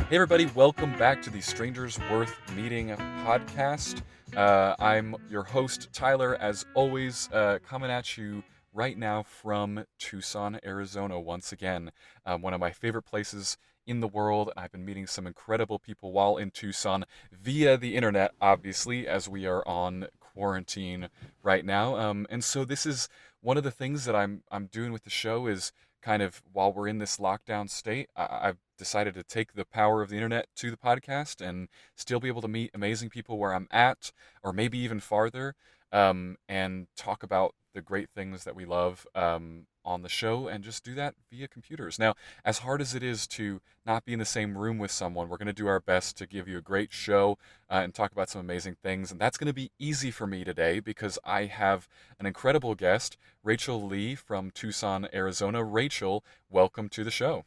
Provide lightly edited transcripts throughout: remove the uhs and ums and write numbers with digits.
Hey, everybody, welcome back to the Strangers Worth Meeting podcast. I'm your host, Tyler, as always, coming at you right now from Tucson, Arizona, once again. One of my favorite places in the world, and I've been meeting some incredible people while in Tucson via the internet, obviously, as we are on quarantine right now. And so this is one of the things that I'm doing with the show is kind of while we're in this lockdown state, I've decided to take the power of the internet to the podcast and still be able to meet amazing people where I'm at, or maybe even farther, and talk about the great things that we love on the show and just do that via computers. Now, as hard as it is to not be in the same room with someone, we're going to do our best to give you a great show and talk about some amazing things. And that's going to be easy for me today because I have an incredible guest, Rachel Lee from Tucson, Arizona. Rachel, welcome to the show.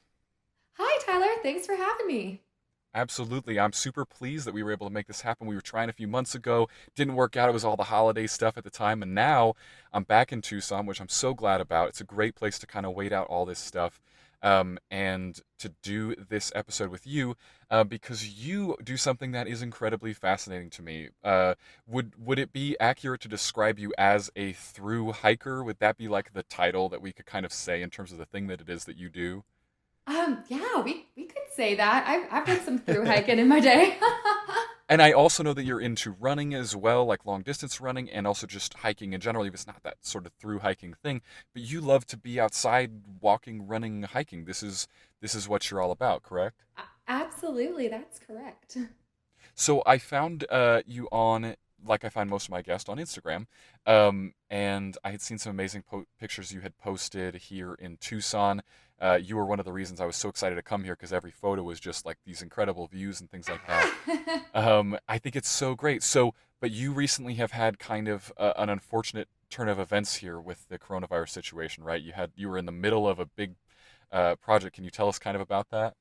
Hi, Tyler. Thanks for having me. Absolutely. I'm super pleased that we were able to make this happen. We were trying a few months ago, didn't work out. It was all the holiday stuff at the time. And now I'm back in Tucson, which I'm so glad about. It's a great place to kind of wait out all this stuff and to do this episode with you because you do something that is incredibly fascinating to me. Would it be accurate to describe you as a through hiker? Would that be like the title that we could kind of say in terms of the thing that it is that you do? Yeah, we could say that. I've done some through hiking in my day. And I also know that you're into running as well, like long distance running, and also just hiking in general. If it's not that sort of through hiking thing, but you love to be outside, walking, running, hiking. This is what you're all about, correct? Absolutely, that's correct. So I found you on, like I find most of my guests, on Instagram, and I had seen some amazing pictures you had posted here in Tucson. You were one of the reasons I was so excited to come here because every photo was just like these incredible views and things like that. I think it's so great. So, but you recently have had kind of an unfortunate turn of events here with the coronavirus situation, right? You were in the middle of a big project. Can you tell us kind of about that?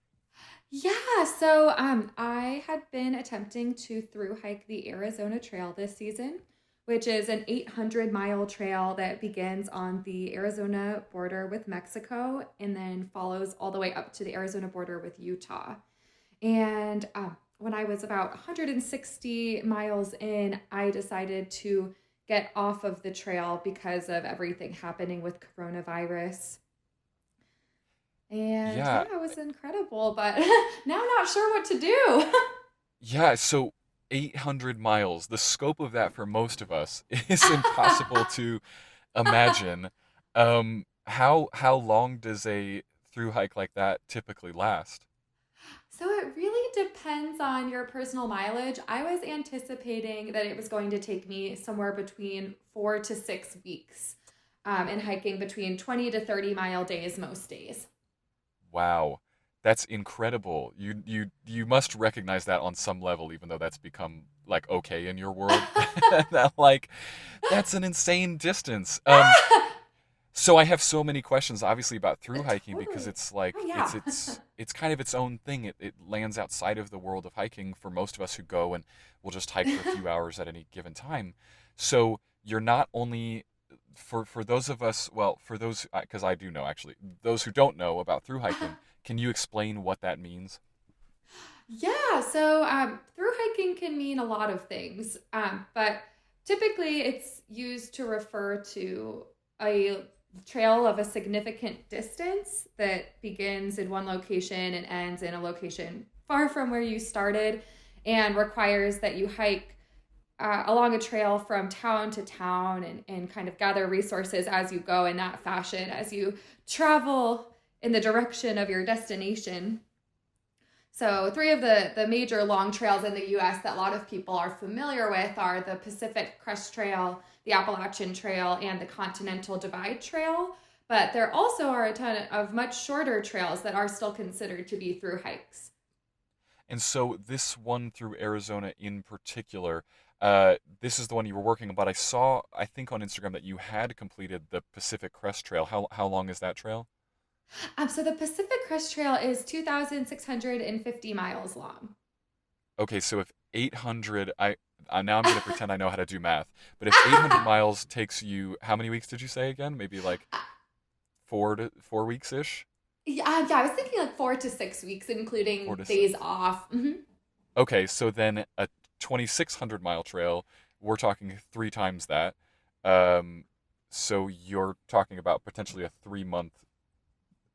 Yeah, so I had been attempting to through hike the Arizona Trail this season, which is an 800-mile trail that begins on the Arizona border with Mexico and then follows all the way up to the Arizona border with Utah. And when I was about 160 miles in, I decided to get off of the trail because of everything happening with coronavirus. And Yeah, yeah, it was incredible, but now I'm not sure what to do. yeah. So 800 miles, the scope of that for most of us is impossible to imagine. How long does a through hike like that typically last? So it really depends on your personal mileage. I was anticipating that it was going to take me somewhere between 4 to 6 weeks and hiking between 20 to 30-mile days most days. Wow, that's incredible. You must recognize that on some level, even though that's become like okay in your world. That like that's an insane distance. So I have so many questions, obviously, about through hiking because Totally. it's Oh, like yeah. it's kind of its own thing. It lands outside of the world of hiking for most of us who go and will just hike for a few hours at any given time. So you're not only for those of us, well, for those because I do know actually, those who don't know about through hiking, can you explain what that means? Yeah, so through hiking can mean a lot of things, but typically it's used to refer to a trail of a significant distance that begins in one location and ends in a location far from where you started and requires that you hike along a trail from town to town and kind of gather resources as you go in that fashion as you travel in the direction of your destination. So, three of the major long trails in the US that a lot of people are familiar with are the Pacific Crest Trail, the Appalachian Trail, and the Continental Divide Trail. But there also are a ton of much shorter trails that are still considered to be through hikes. And so this one through Arizona in particular, this is the one you were working on, but I saw, I think on Instagram that you had completed the Pacific Crest Trail. How long is that trail? So, the Pacific Crest Trail is 2,650 miles long. Okay, so if 800, now I'm going to pretend I know how to do math, but if 800 miles takes you, how many weeks did you say again? Maybe like 4 weeks ish? Yeah, I was thinking like 4 to 6 weeks, Four including to days six. off. Okay, so then a 2,600-mile trail, we're talking three times that. Um, so you're talking about potentially a 3-month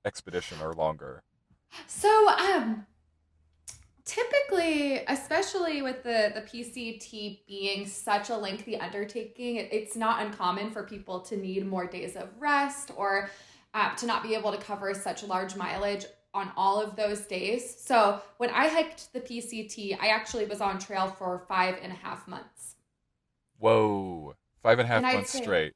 expedition or longer. So, typically, especially with the PCT being such a lengthy undertaking, it's not uncommon for people to need more days of rest or to not be able to cover such large mileage on all of those days. So when I hiked the PCT, I actually was on trail for 5.5 months. Whoa, five and a And half I'd months say, straight.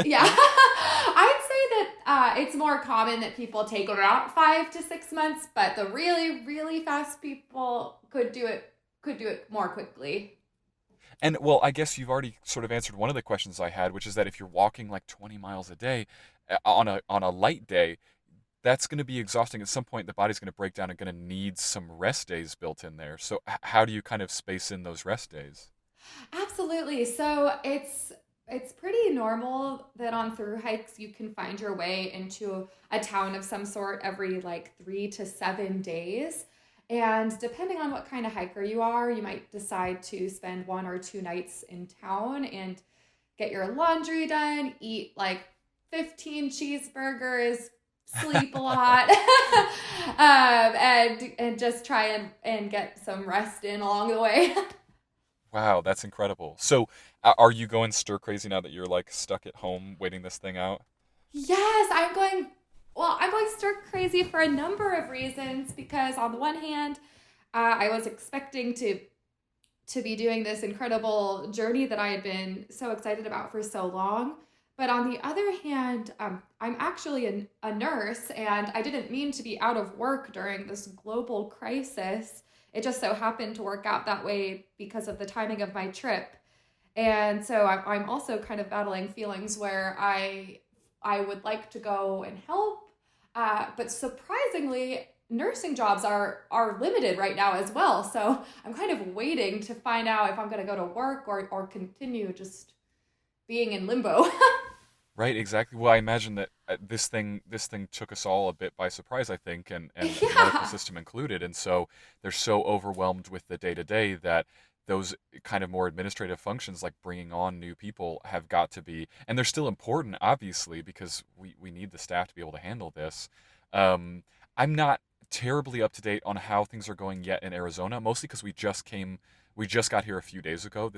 yeah, I'd say that it's more common that people take around 5 to 6 months, but the really, really fast people could do it more quickly. And well, I guess you've already sort of answered one of the questions I had, which is that if you're walking like 20 miles a day on a light day, that's going to be exhausting. At some point, the body's going to break down and going to need some rest days built in there. So how do you kind of space in those rest days? Absolutely. So it's pretty normal that on through hikes you can find your way into a town of some sort every like 3 to 7 days. And depending on what kind of hiker you are, you might decide to spend 1 or 2 nights in town and get your laundry done, eat like 15 cheeseburgers, sleep a lot, and just try and get some rest in along the way. Wow, that's incredible. So are you going stir crazy now that you're like stuck at home waiting this thing out? Yes, I'm going stir crazy for a number of reasons because on the one hand, I was expecting to be doing this incredible journey that I had been so excited about for so long. But on the other hand, I'm actually a nurse, and I didn't mean to be out of work during this global crisis. It just so happened to work out that way because of the timing of my trip. And so I'm also kind of battling feelings where I would like to go and help, but surprisingly, nursing jobs are limited right now as well. So I'm kind of waiting to find out if I'm going to go to work or continue just being in limbo. Right, exactly. Well, I imagine that this thing took us all a bit by surprise, I think, and the medical Yeah. system included. And so they're so overwhelmed with the day-to-day that those kind of more administrative functions like bringing on new people have got to be, and they're still important, obviously, because we need the staff to be able to handle this. Um, I'm not terribly up to date on how things are going yet in Arizona, mostly because we just got here a few days ago.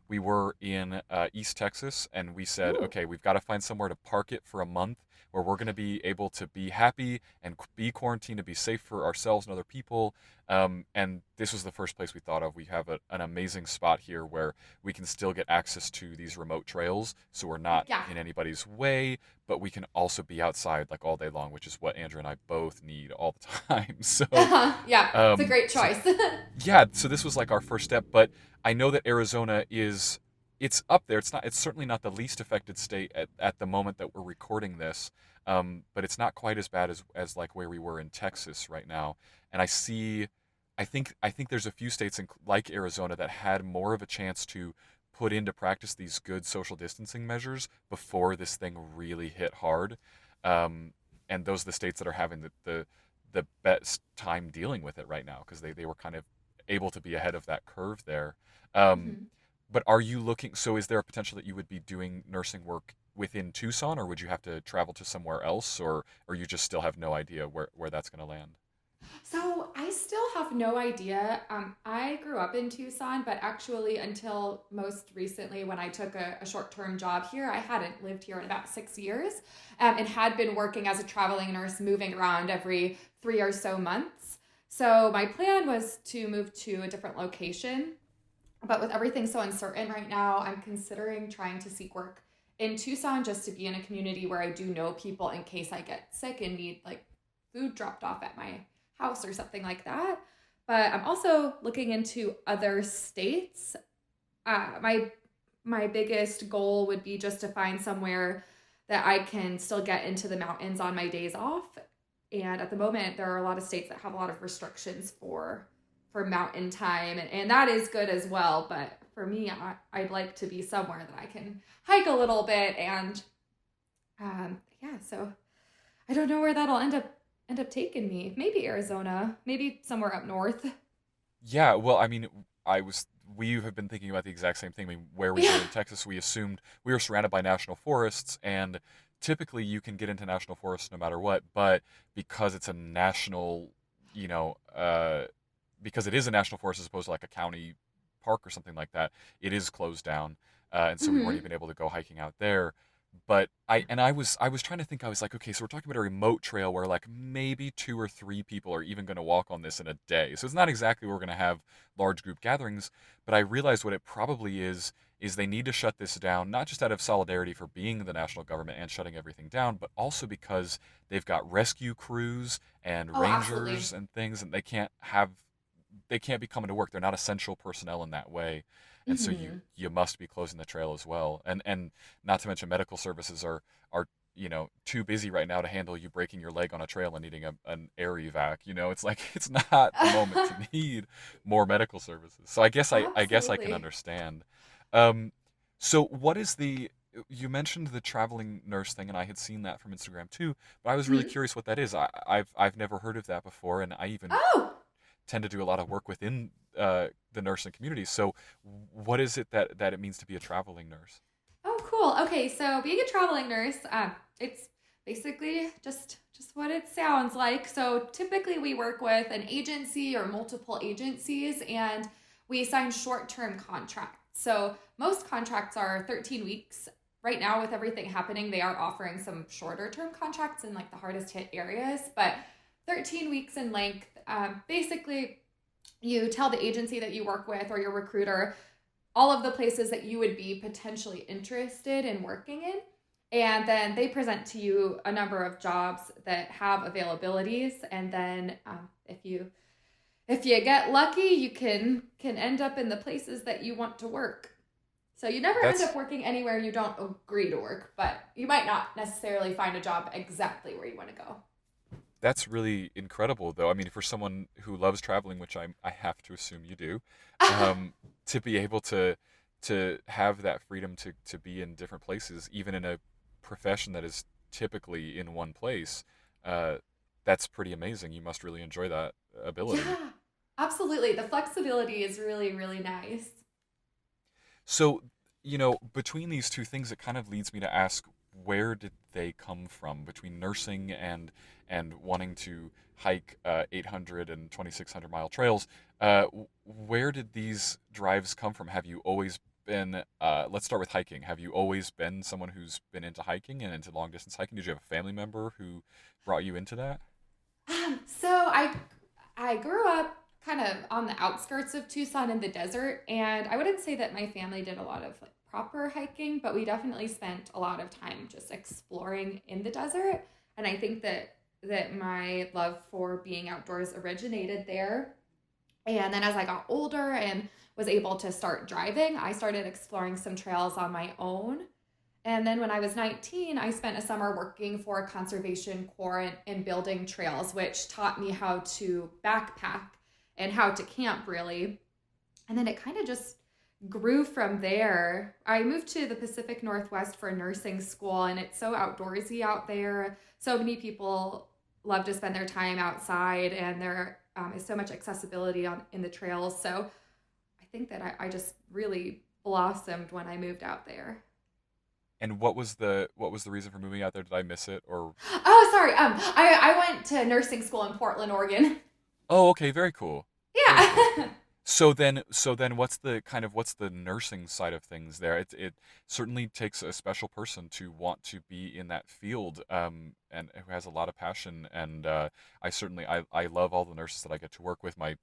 We were in East Texas, and we said, Ooh. okay, we've got to find somewhere to park it for a month where we're going to be able to be happy and be quarantined to be safe for ourselves and other people. And this was the first place we thought of. We have an amazing spot here where we can still get access to these remote trails, so we're not Yeah. in anybody's way, but we can also be outside like all day long, which is what Andrew and I both need all the time. Yeah. It's a great So choice. yeah, so this was like our first step, but I know that Arizona is it's up there. It's certainly not the least affected state at the moment that we're recording this. But it's not quite as bad as like where we were in Texas right now. And I think there's a few states like Arizona that had more of a chance to put into practice these good social distancing measures before this thing really hit hard. Um, and those are the states that are having the best time dealing with it right now because they were kind of able to be ahead of that curve there. Um, Mhm. but are you looking, so is there a potential that you would be doing nursing work within Tucson, or would you have to travel to somewhere else, or you just still have no idea where that's going to land? So I still have no idea. I grew up in Tucson, but actually, until most recently, when I took a short-term job here, I hadn't lived here in about 6 years, and had been working as a traveling nurse, moving around every 3 or so months. So my plan was to move to a different location, but with everything so uncertain right now, I'm considering trying to seek work in Tucson just to be in a community where I do know people in case I get sick and need like food dropped off at my house or something like that. But I'm also looking into other states. My biggest goal would be just to find somewhere that I can still get into the mountains on my days off. And at the moment, there are a lot of states that have a lot of restrictions for mountain time, and that is good as well. But for me, I'd like to be somewhere that I can hike a little bit, and yeah. So I don't know where that'll end up taking me. Maybe Arizona, maybe somewhere up north. Yeah, well, I mean, I was we have been thinking about the exact same thing. I mean, where we Yeah. were in Texas, we assumed we were surrounded by national forests, and typically you can get into national forests no matter what, but because it's a national, you know, because it is a national forest as opposed to like a county park or something like that, it is closed down, and so we weren't Hmm. even able to go hiking out there. But I was trying to think. I was like, okay, so we're talking about a remote trail where like maybe two or three people are even going to walk on this in a day. So it's not exactly where we're going to have large group gatherings. But I realized what it probably is they need to shut this down, not just out of solidarity for being the national government and shutting everything down, but also because they've got rescue crews and Oh, rangers absolutely. and things, and they can't be coming to work. They're not essential personnel in that way. And so you Hmm. you must be closing the trail as well. And not to mention medical services are too busy right now to handle you breaking your leg on a trail and needing an air evac. It's like it's not the moment to need more medical services. So I guess I can Absolutely. understand. Um, so what is the you mentioned the traveling nurse thing, and I had seen that from Instagram too, but I was really Mhm. curious what that is. I've never heard of that before, and I even Oh, tend to do a lot of work within the nursing community. So, what is it that it means to be a traveling nurse? oh, cool. Okay, so being a traveling nurse, it's basically just what it sounds like. So typically, we work with an agency or multiple agencies, and we sign short-term contracts. So most contracts are 13 weeks. Right now, with everything happening, they are offering some shorter-term contracts in like the hardest hit areas, but 13 weeks in length. Basically, you tell the agency that you work with or your recruiter all of the places that you would be potentially interested in working in. And then they present to you a number of jobs that have availabilities. And then if you get lucky, you can end up in the places that you want to work. So you never end That's up working anywhere you don't agree to work, but you might not necessarily find a job exactly where you want to go. that's really incredible, though. I mean, for someone who loves traveling, which I have to assume you do, um, to be able to have that freedom to be in different places, even in a profession that is typically in one place, uh, that's pretty amazing. You must really enjoy that ability. Yeah, absolutely. The flexibility is really, really nice. So, between these two things, it kind of leads me to ask, where did they come from between nursing and wanting to hike 800 and 2,600-mile trails? Where did these drives come from? Have you always been, let's start with hiking. Have you always been someone who's been into hiking and into long distance hiking? Did you have a family member who brought you into that? So I grew up kind of on the outskirts of Tucson in the desert, and I wouldn't say that my family did a lot of like proper hiking, but we definitely spent a lot of time just exploring in the desert. And I think that my love for being outdoors originated there. And then as I got older and was able to start driving, I started exploring some trails on my own. And then when I was 19, I spent a summer working for a conservation corps and building trails, which taught me how to backpack and how to camp, really. And then it kind of just grew from there. I moved to the Pacific Northwest for nursing school, and it's so outdoorsy out there. So many people love to spend their time outside, and there is so much accessibility in the trails. So I think that I just really blossomed when I moved out there. And what was the reason for moving out there? Did I miss it or Oh, sorry. I went to nursing school in Portland, Oregon. Oh, okay, very cool. Very cool. Yeah. So then what's the nursing side of things there? It certainly takes a special person to want to be in that field, and who has a lot of passion. And I love all the nurses that I get to work with. My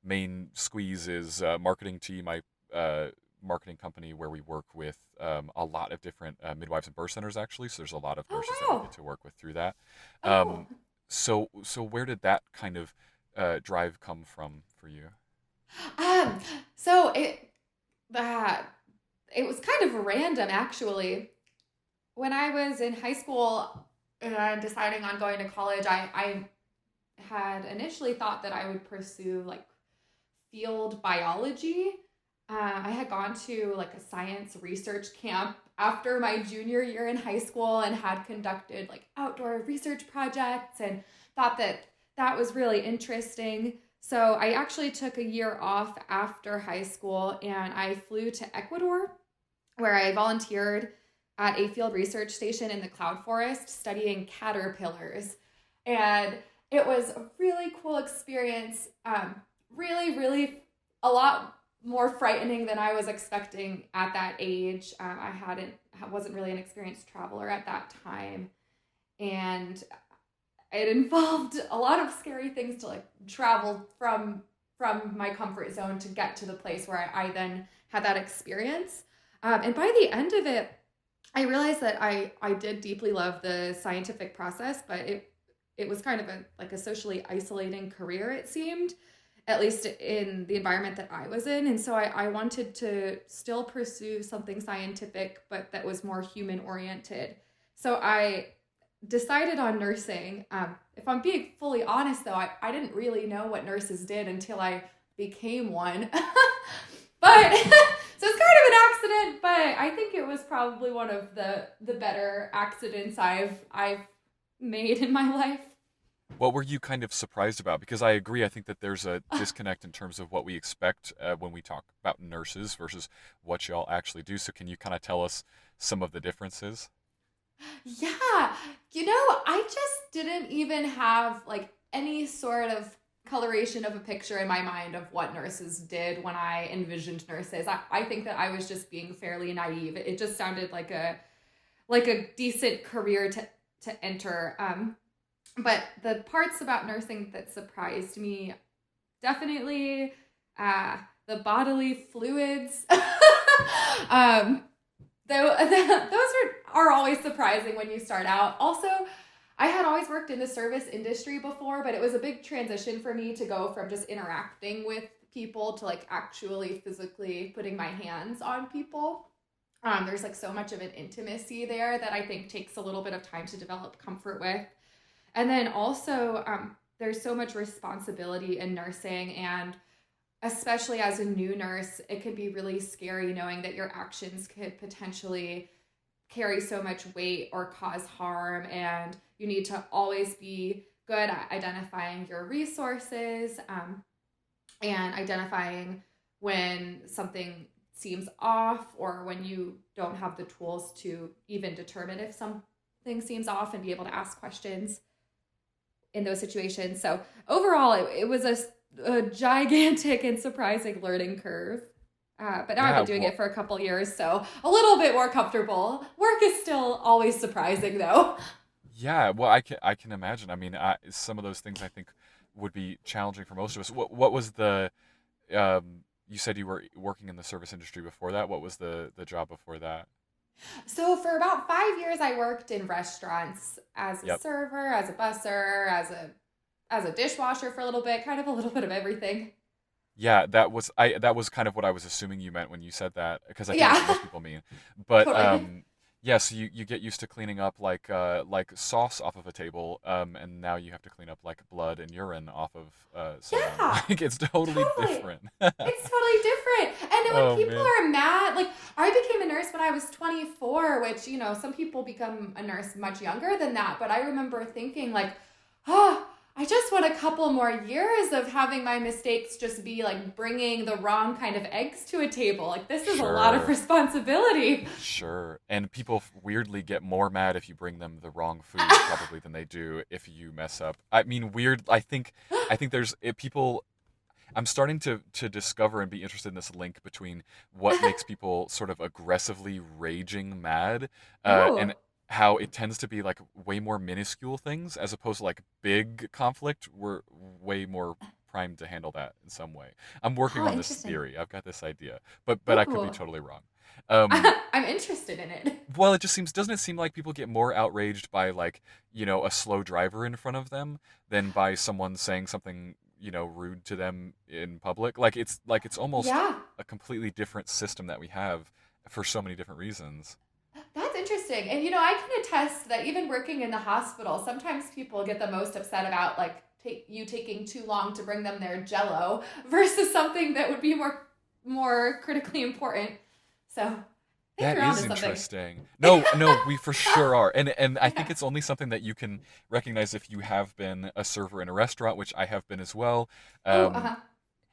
main squeeze is marketing team. My marketing company where we work with a lot of different midwives and birth centers actually. So there's a lot of Oh, nurses that we get wow. to work with through that. Oh, cool. Um, so where did that kind of drive come from for you? Um, so uh, it was kind of random actually. When I was in high school and deciding on going to college, I had initially thought that I would pursue like field biology. I had gone to like a science research camp after my junior year in high school and had conducted like outdoor research projects and thought that that was really interesting. So I actually took a year off after high school and I flew to Ecuador where I volunteered at a field research station in the cloud forest studying caterpillars. And it was a really cool experience. Really, really a lot more frightening than I was expecting at that age. Wasn't really an experienced traveler at that time. And it involved a lot of scary things to like travel from my comfort zone to get to the place where I then had that experience. And by the end of it, I realized that I did deeply love the scientific process, but it was kind of a socially isolating career, it seemed, at least in the environment that I was in. And so I wanted to still pursue something scientific, but that was more human oriented. So I decided on nursing. If I'm being fully honest, though, I didn't really know what nurses did until I became one. But so it's kind of an accident, but I think it was probably one of the better accidents I've made in my life. What were you kind of surprised about? Because I agree, I think that there's a disconnect in terms of what we expect when we talk about nurses versus what y'all actually do. So can you kind of tell us some of the differences? Yeah, I just didn't even have like any sort of coloration of a picture in my mind of what nurses did when I envisioned nurses. I think that I was just being fairly naive. It just sounded like a decent career to enter. But the parts about nursing that surprised me, definitely the bodily fluids. um, those are always surprising when you start out. Also, I had always worked in the service industry before, but it was a big transition for me to go from just interacting with people to like actually physically putting my hands on people. There's like so much of an intimacy there that I think takes a little bit of time to develop comfort with. And then also, there's so much responsibility in nursing, and especially as a new nurse, it can be really scary knowing that your actions could potentially carry so much weight or cause harm, and you need to always be good at identifying your resources and identifying when something seems off or when you don't have the tools to even determine if something seems off and be able to ask questions in those situations. So overall, it was a gigantic and surprising learning curve. But now I've Yeah, been doing well, it for a couple years, so a little bit more comfortable. Work is still always surprising, though. yeah, well, I can imagine. I mean, some of those things I think would be challenging for most of us. What was the you said you were working in the service industry before that. What was the job before that? So for about 5 years, I worked in restaurants as a Yep. server, as a busser, as a dishwasher for a little bit of everything. Yeah, that was kind of what I was assuming you meant when you said that, because I think that's what Yeah, most people mean. But totally. yeah, so you get used to cleaning up like sauce off of a table, and now you have to clean up like blood and urine off of someone. Yeah, Like it's totally totally. different. It's totally different. And then when Oh people man. are mad, like I became a nurse when I was 24, which, some people become a nurse much younger than that. But I remember thinking, like, oh, I just want a couple more years of having my mistakes just be like bringing the wrong kind of eggs to a table. Like, this is a lot of Sure. responsibility. Sure. And people weirdly get more mad if you bring them the wrong food probably than they do if you mess up. I mean, weird. I think there's people. I'm starting to discover and be interested in this link between what makes people sort of aggressively raging mad, and Oh, how it tends to be like way more minuscule things as opposed to like big conflict. We're way more primed to handle that in some way. I'm working oh, on this interesting. theory. I've got this idea, but I could be Ooh, totally wrong. Um, I'm interested in it. well, it just seems, doesn't it seem like people get more outraged by like, a slow driver in front of them than by someone saying something, rude to them in public? Like it's almost Yeah. a completely different system that we have for so many different reasons. That's interesting. And I can attest that even working in the hospital, sometimes people get the most upset about like you taking too long to bring them their jello versus something that would be more more critically important. So I think That you're is onto something. interesting. No, no, we for sure are. And I think Yeah. it's only something that you can recognize if you have been a server in a restaurant, which I have been as well. Oh, Um,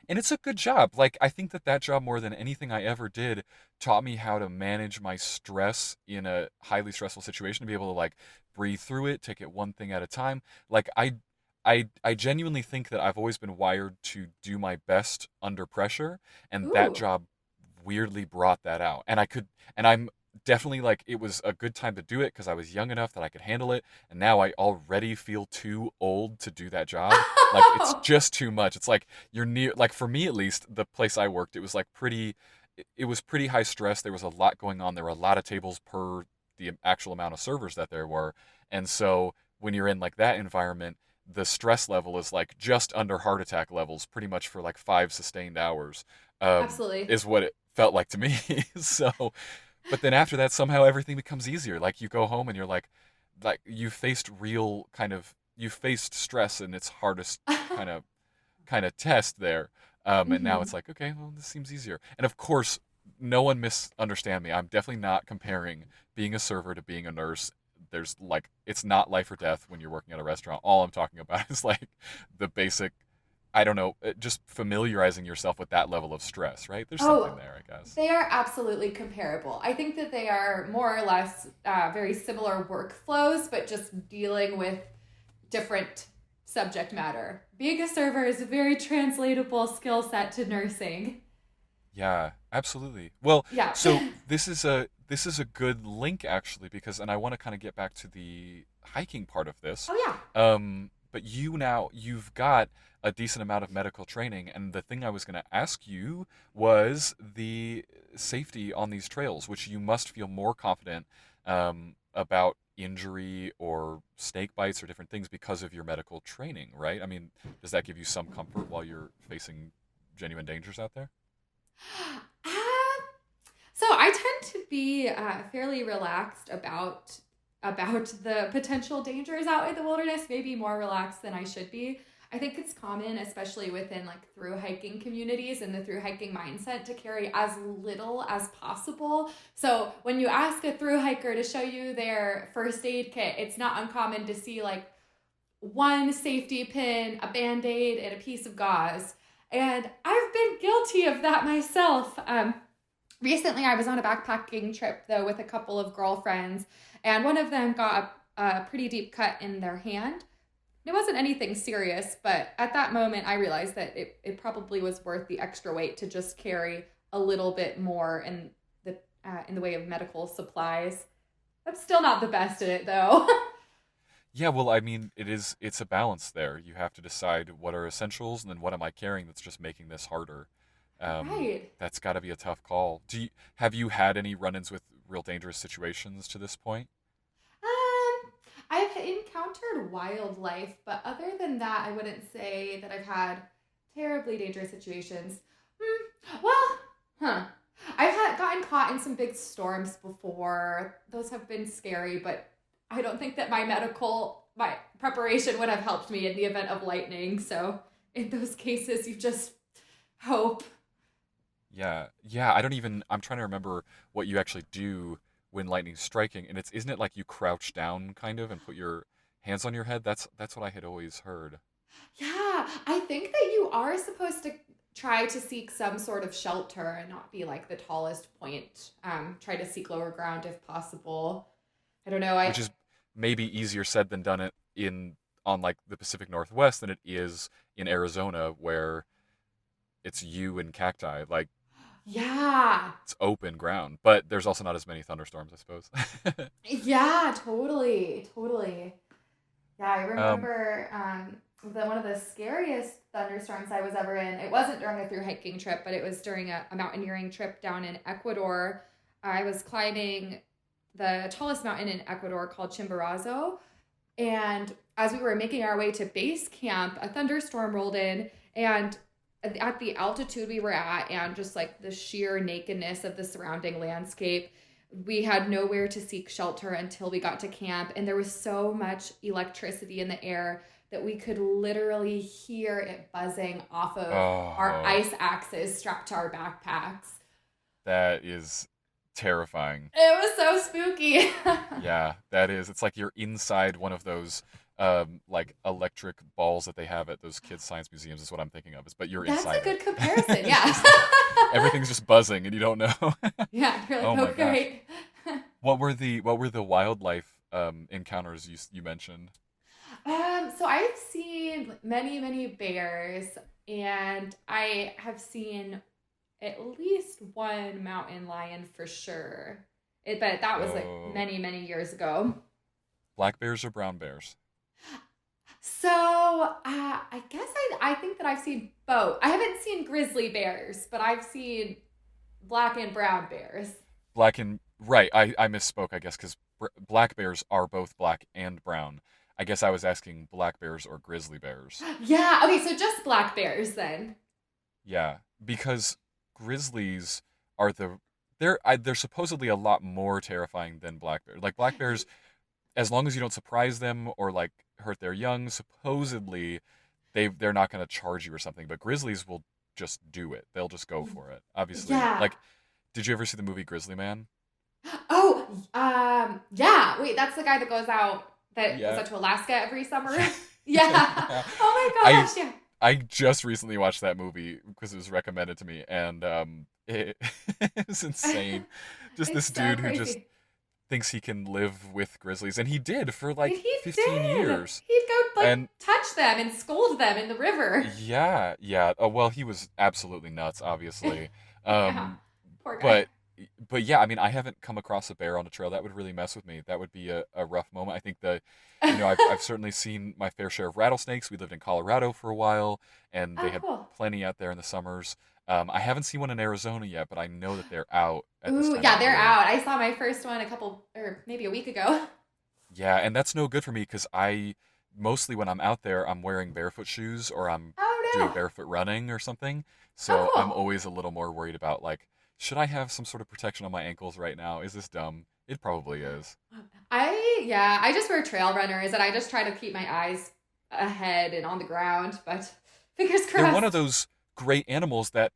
and it's a good job. Like I think that that job more than anything I ever did taught me how to manage my stress in a highly stressful situation to be able to like breathe through it, take it one thing at a time. Like I genuinely think that I've always been wired to do my best under pressure, and that ooh, job weirdly brought that out. And I'm definitely like it was a good time to do it because I was young enough that I could handle it, and now I already feel too old to do that job. Like it's oh, just too much. It's like you're near, like for me at least, the place I worked, it was like it was pretty high stress. There was a lot going on. There were a lot of tables per the actual amount of servers that there were. And so when you're in like that environment, the stress level is like just under heart attack levels pretty much for like 5 sustained hours, absolutely. is what it felt like to me. So, but then after that, somehow everything becomes easier. Like you go home and you're like you faced real kind of, you faced stress in its hardest kind of test there. And now it's Hmm. like, okay, well, this seems easier. And of course, no one misunderstand me. I'm definitely not comparing being a server to being a nurse. There's like, it's not life or death when you're working at a restaurant. All I'm talking about is like the basic, I don't know, just familiarizing yourself with that level of stress, right? There's something Oh, there, I guess. they are absolutely comparable. I think that they are more or less very similar workflows, but just dealing with different subject matter. Being a server is a very translatable skill set to nursing. Yeah, absolutely. Well, Yeah. so this is a good link actually because, and I want to kind of get back to the hiking part of this. Oh, yeah. But you've got a decent amount of medical training, and the thing I was going to ask you was the safety on these trails, which you must feel more confident about injury or snake bites or different things because of your medical training, right? I mean, does that give you some comfort while you're facing genuine dangers out there? Uh, so I tend to be fairly relaxed about the potential dangers out in the wilderness, maybe more relaxed than I should be. I think it's common, especially within like through hiking communities and the through hiking mindset, to carry as little as possible. So when you ask a through hiker to show you their first aid kit, it's not uncommon to see like one safety pin, a band aid, and a piece of gauze. And I've been guilty of that myself. Recently, I was on a backpacking trip though with a couple of girlfriends, and one of them got a pretty deep cut in their hand. It wasn't anything serious, but at that moment, I realized that it probably was worth the extra weight to just carry a little bit more in the way of medical supplies. I'm still not the best at it though. Yeah, well, I mean, it's a balance there. You have to decide what are essentials and then what am I carrying that's just making this harder. Right. That's got to be a tough call. Have you had any run-ins with real dangerous situations to this point? I've encountered wildlife, but other than that, I wouldn't say that I've had terribly dangerous situations. Well, huh. Gotten caught in some big storms before. Those have been scary, but I don't think that my preparation would have helped me in the event of lightning. So in those cases, you just hope. Yeah, yeah. I'm trying to remember what you actually do when lightning's striking, and isn't it like you crouch down kind of and put your hands on your head? That's what I had always heard. Yeah, I think that you are supposed to try to seek some sort of shelter and not be like the tallest point. Try to seek lower ground if possible. I don't know. Which is maybe easier said than done it in on like the Pacific Northwest than it is in Arizona where it's you and cacti. Like Yeah, it's open ground, but there's also not as many thunderstorms, I suppose. yeah, totally, totally. Yeah, I um, remember the one of the scariest thunderstorms I was ever in. It wasn't during a through hiking trip, but it was during a mountaineering trip down in Ecuador. I was climbing the tallest mountain in Ecuador called Chimborazo, and as we were making our way to base camp, a thunderstorm rolled in, and at the altitude we were at, and just like the sheer nakedness of the surrounding landscape, we had nowhere to seek shelter until we got to camp. And there was so much electricity in the air that we could literally hear it buzzing off of our Oh, ice axes strapped to our backpacks. that is terrifying. It was so spooky. Yeah, that is. It's like you're inside one of those like electric balls that they have at those kids' science museums is what I'm thinking of. Is but you're That's a inside it. good comparison. It's Yeah. just like everything's just buzzing and you don't know. Yeah, you're like, Oh oh, my gosh. great. What were the wildlife encounters you mentioned? So I've seen many, many bears, and I have seen at least one mountain lion for sure. But that was like Oh, many, many years ago. black bears or brown bears? So I guess I think that I've seen both. I haven't seen grizzly bears, but I've seen black and brown bears. Black and right. I misspoke. I guess because black bears are both black and brown. I guess I was asking black bears or grizzly bears. Yeah. Okay. So just black bears then. Yeah, because grizzlies are they're supposedly a lot more terrifying than black bears. Like black bears, as long as you don't surprise them or like hurt their young, supposedly they're not going to charge you or something. But grizzlies will just do it. They'll just go for it. Obviously, Yeah. like, did you ever see the movie Grizzly Man? Oh, yeah. Wait, that's the guy that goes Yeah. out to Alaska every summer. Yeah. Yeah. Oh my I gosh, yeah. I just recently watched that movie because it was recommended to me, and it, it was insane. Just It's this so dude who just crazy. thinks he can live with grizzlies, and he did for And like he 15 did. years. He'd go like And touch them and scold them in the river. yeah, yeah. Oh, well, he was absolutely nuts, obviously. Yeah. Um, Poor guy. but but yeah, I mean, I haven't come across a bear on a trail. That would really mess with me. That would be a rough moment. I think I've certainly seen my fair share of rattlesnakes. We lived in Colorado for a while, and they Oh, had cool. plenty out there in the summers. I haven't seen one in Arizona yet, but I know that they're out at this Ooh, time of yeah, they're year. out. I saw my first one a couple or maybe a week ago. Yeah, and that's no good for me because I mostly when I'm out there, I'm wearing barefoot shoes or I'm Oh doing no. barefoot running or something. Oh So I'm cool. always a little more worried about like, should I have some sort of protection on my ankles right now? Is this dumb? It probably is. I just wear trail runners and I just try to keep my eyes ahead and on the ground, but fingers They're one of crossed. those great animals that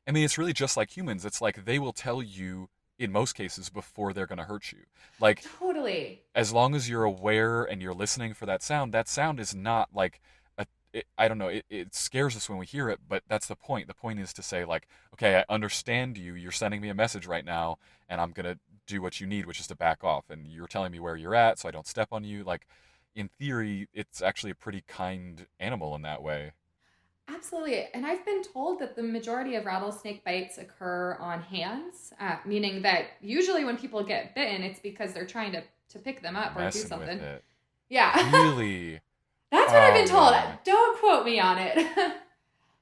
I mean, it's really just like humans. It's like they will tell you in most cases before they're going to hurt you. Like Totally. as long as you're aware and you're listening for that sound is not like I don't know, it scares us when we hear it, but that's the point. The point is to say like, okay, I understand you. You're sending me a message right now, and I'm gonna do what you need, which is to back off. And you're telling me where you're at, so I don't step on you. Like, in theory, it's actually a pretty kind animal in that way. Absolutely. And I've been told that the majority of rattlesnake bites occur on hands, meaning that usually when people get bitten, it's because they're trying to pick them up or do Messing with something. it, Yeah. really. That's what I've Oh been told. man. Don't quote me on it.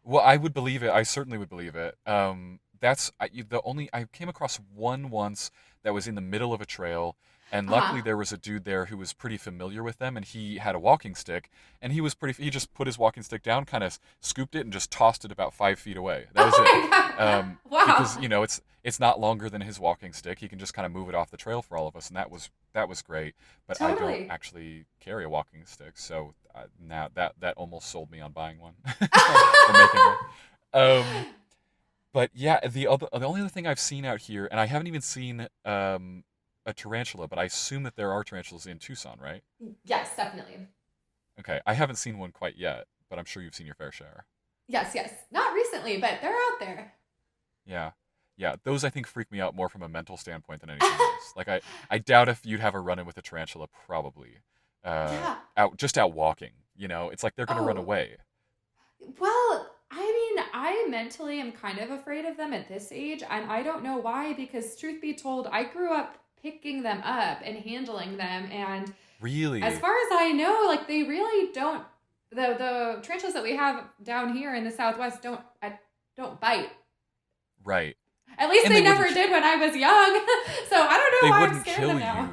Well, I would believe it. I certainly would believe it. The only I came across one once that was in the middle of a trail, and luckily Uh-huh. there was a dude there who was pretty familiar with them, and he had a walking stick, and he was pretty. He just put his walking stick down, kind of scooped it, and just tossed it about 5 feet away. That was Oh it. my God. Because Wow. it's not longer than his walking stick. He can just kind of move it off the trail for all of us, and that was great. But I don't Totally. actually carry a walking stick, so now that almost sold me on buying one or making one. Um, but yeah, the only other thing I've seen out here, and I haven't even seen a tarantula, but I assume that there are tarantulas in Tucson, right? Yes, definitely. Okay, I haven't seen one quite yet, but I'm sure you've seen your fair share. Yes, yes. Not recently, but they're out there. Yeah. Yeah, those I think freak me out more from a mental standpoint than anything else. Like I doubt if you'd have a run-in with a tarantula, probably. Yeah. Out walking, it's like they're gonna run Oh, away. well, I mean, I mentally am kind of afraid of them at this age, and I don't know why, because truth be told, I grew up picking them up and handling them, and as Really? far as I know, like they really don't the tarantulas that we have down here in the Southwest don't bite. Right. At least And they they never wouldn't did when I was young. So I don't they know why I'm wouldn't scared of kill them now.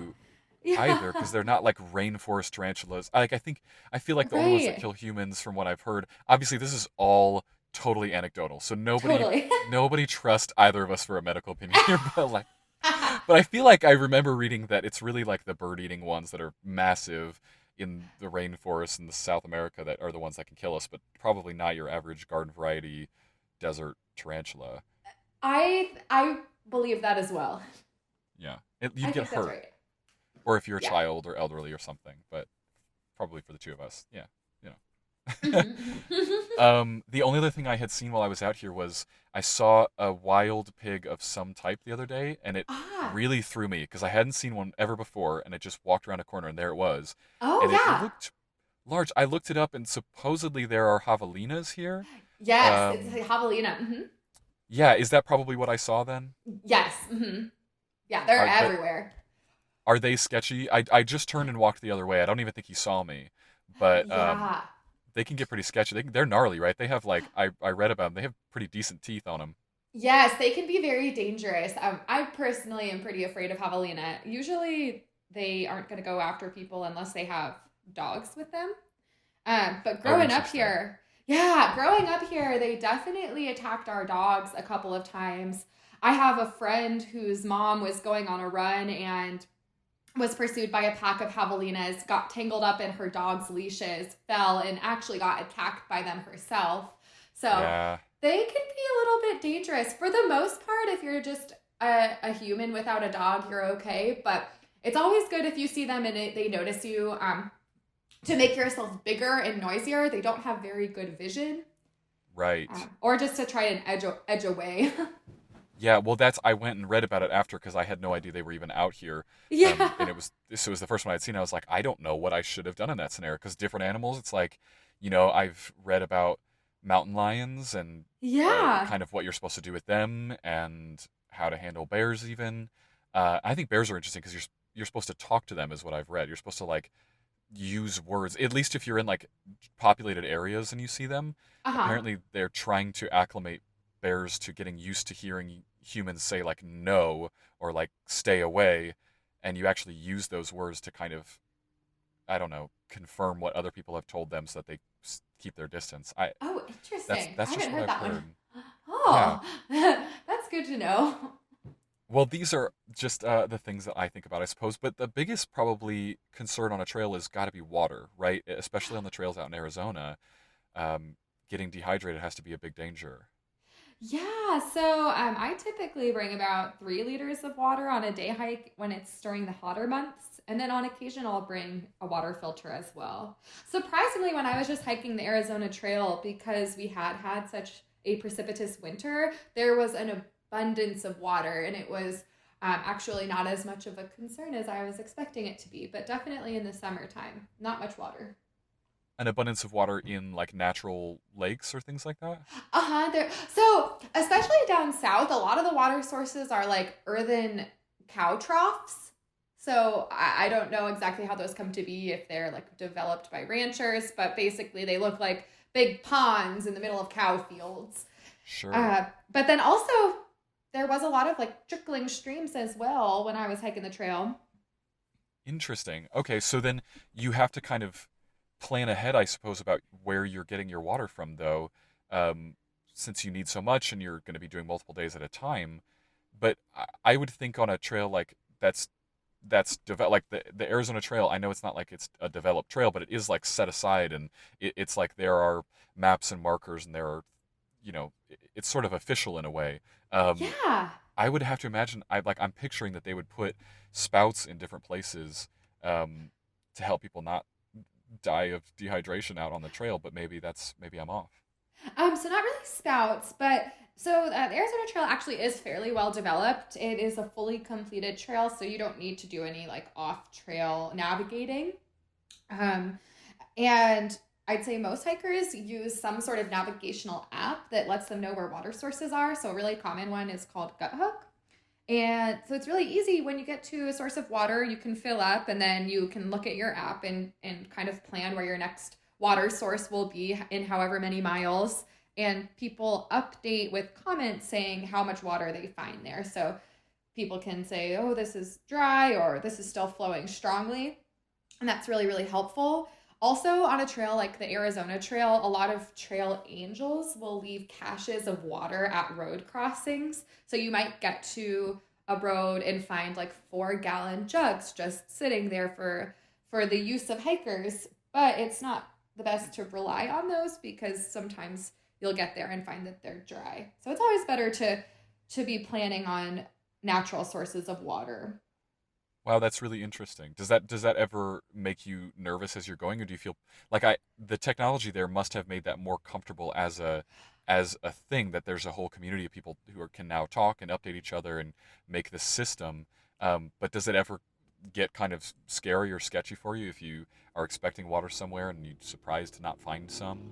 you either Yeah. because they're not like rainforest tarantulas. I feel like the only ones that Right. kill humans, from what I've heard. Obviously, this is all totally anecdotal, so nobody Totally. nobody trust either of us for a medical opinion here. But I feel like I remember reading that it's really like the bird eating ones that are massive, in the rainforests in the South America that are the ones that can kill us, but probably not your average garden variety desert tarantula. I believe that as well. Yeah, I you'd get think that's hurt, right. or if you're a Yeah. child or elderly or something. But probably for the two of us, yeah, you know. Hmm. The only other thing I had seen while I was out here was I saw a wild pig of some type the other day, and it Ah. really threw me because I hadn't seen one ever before, and it just walked around a corner, and there it was, Oh and it yeah. looked large. I looked it up, and supposedly there are javelinas here. Yes, it's Um, a javelina. yeah, is that probably what I saw then? Yes. Yeah, they're But everywhere. are they sketchy? I just turned and walked the other way. I don't even think he saw me, but Yeah. they can get pretty sketchy. They're gnarly, right? They have like I read about them. They have pretty decent teeth on them. Yes, they can be very dangerous. I personally am pretty afraid of javelina. Usually, they aren't going to go after people unless they have dogs with them. But Oh, growing up interesting. here, yeah, growing up here, they definitely attacked our dogs a couple of times. I have a friend whose mom was going on a run and was pursued by a pack of javelinas, got tangled up in her dog's leashes, fell, and actually got attacked by them herself. So Yeah, they can be a little bit dangerous. For the most part, if you're just a human without a dog, you're okay. But it's always good if you see them and they notice you. To make yourself bigger and noisier. They don't have very good vision, right. or just to try and edge away. Yeah, well, that's I went and read about it after because I had no idea they were even out here. And Yeah. it was the first one I'd seen. I was like, I don't know what I should have done in that scenario because different animals. It's like, you know, I've read about mountain lions and Yeah. kind of what you're supposed to do with them and how to handle bears. Even I think bears are interesting because you're supposed to talk to them, is what I've read. You're supposed to like use words, at least if you're in like populated areas and you see them. Uh huh. Apparently, they're trying to acclimate bears to getting used to hearing humans say like no or like stay away, and you actually use those words to kind of, I don't know, confirm what other people have told them so that they keep their distance. I Oh, interesting. I that's just haven't what heard I've that one. heard. Yeah. Oh, that's good to know. Well, these are just the things that I think about, I suppose. But the biggest probably concern on a trail has got to be water, right? Especially on the trails out in Arizona. Um, Getting dehydrated has to be a big danger. Yeah, so I typically bring about 3 liters of water on a day hike when it's during the hotter months. And then on occasion, I'll bring a water filter as well. Surprisingly, when I was just hiking the Arizona Trail, because we had had such a precipitous winter, there was an abundance of water, and it was actually not as much of a concern as I was expecting it to be, but definitely in the summertime, not much water. An abundance of water in like natural lakes or things like that. Uh-huh. So especially down south, a lot of the water sources are like earthen cow troughs. So I don't know exactly how those come to be, if they're like developed by ranchers, but basically they look like big ponds in the middle of cow fields. Sure. But then also there was a lot of like trickling streams as well when I was hiking the trail. Interesting. Okay, so then you have to kind of plan ahead, I suppose, about where you're getting your water from, though, um, since you need so much and you're going to be doing multiple days at a time. But I would think on a trail like like the Arizona Trail. I know it's not like it's a developed trail, but it is like set aside, and it's like there are maps and markers, and there are, you know, it's sort of official in a way. Um, Yeah. I would have to imagine. I'm picturing that they would put spouts in different places um, to help people not die of dehydration out on the trail. But maybe I'm off. So not really spouts, but so the Arizona Trail actually is fairly well developed. It is a fully completed trail, so you don't need to do any like off trail navigating. Um, and I'd say most hikers use some sort of navigational app that lets them know where water sources are. So a really common one is called Gut. And so it's really easy when you get to a source of water, you can fill up and then you can look at your app and kind of plan where your next water source will be in however many miles. And people update with comments saying how much water they find there. So people can say, oh, this is dry or this is still flowing strongly. And that's really, really helpful. Also, on a trail like the Arizona Trail, a lot of trail angels will leave caches of water at road crossings. So you might get to a road and find like 4-gallon jugs just sitting there for the use of hikers, but it's not the best to rely on those because sometimes you'll get there and find that they're dry. So it's always better to be planning on natural sources of water. Wow, that's really interesting. Does that ever make you nervous as you're going, or do you feel like the technology there must have made that more comfortable as a thing that there's a whole community of people can now talk and update each other and make this system. But does it ever get kind of scary or sketchy for you if you are expecting water somewhere and you're surprised to not find some?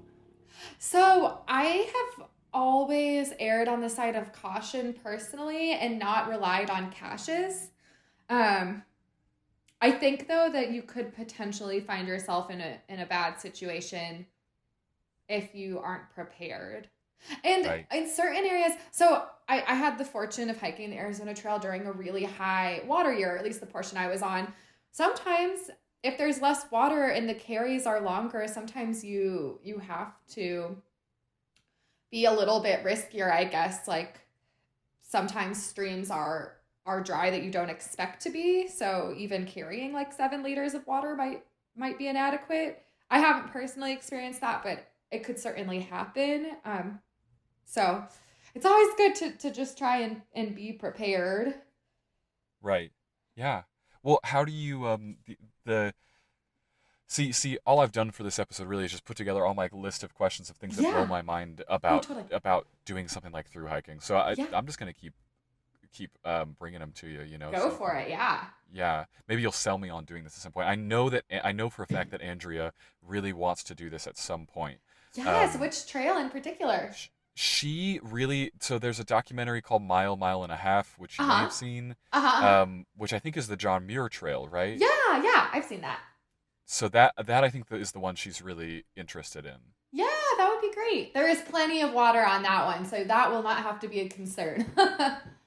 So I have always erred on the side of caution personally and not relied on caches. Um, I think though that you could potentially find yourself in a bad situation if you aren't prepared. And Right. in certain areas, so I had the fortune of hiking the Arizona Trail during a really high water year, at least the portion I was on. Sometimes if there's less water and the carries are longer, sometimes you have to be a little bit riskier, I guess. Like sometimes streams are dry that you don't expect to be, so even carrying like 7 liters of water might be inadequate. I haven't personally experienced that, but it could certainly happen. So it's always good to just try and be prepared. Right. Yeah. Well, how do you the see all I've done for this episode really is just put together all my list of questions of things that blow Yeah. my mind Oh, about totally. doing something like through hiking. So Yeah. I'm just gonna keep bringing them to you, Go so for it. Yeah. yeah, maybe you'll sell me on doing this at some point. I know for a fact that Andrea really wants to do this at some point. Yes. Um, Which trail in particular? she really, so there's a documentary called Mile and a Half, which Uh you may huh. have seen, Uh huh. which I think is the John Muir Trail, right? Yeah. Yeah. I've seen that. So that I think that is the one she's really interested in. Yeah, that would be great. There is plenty of water on that one, so that will not have to be a concern.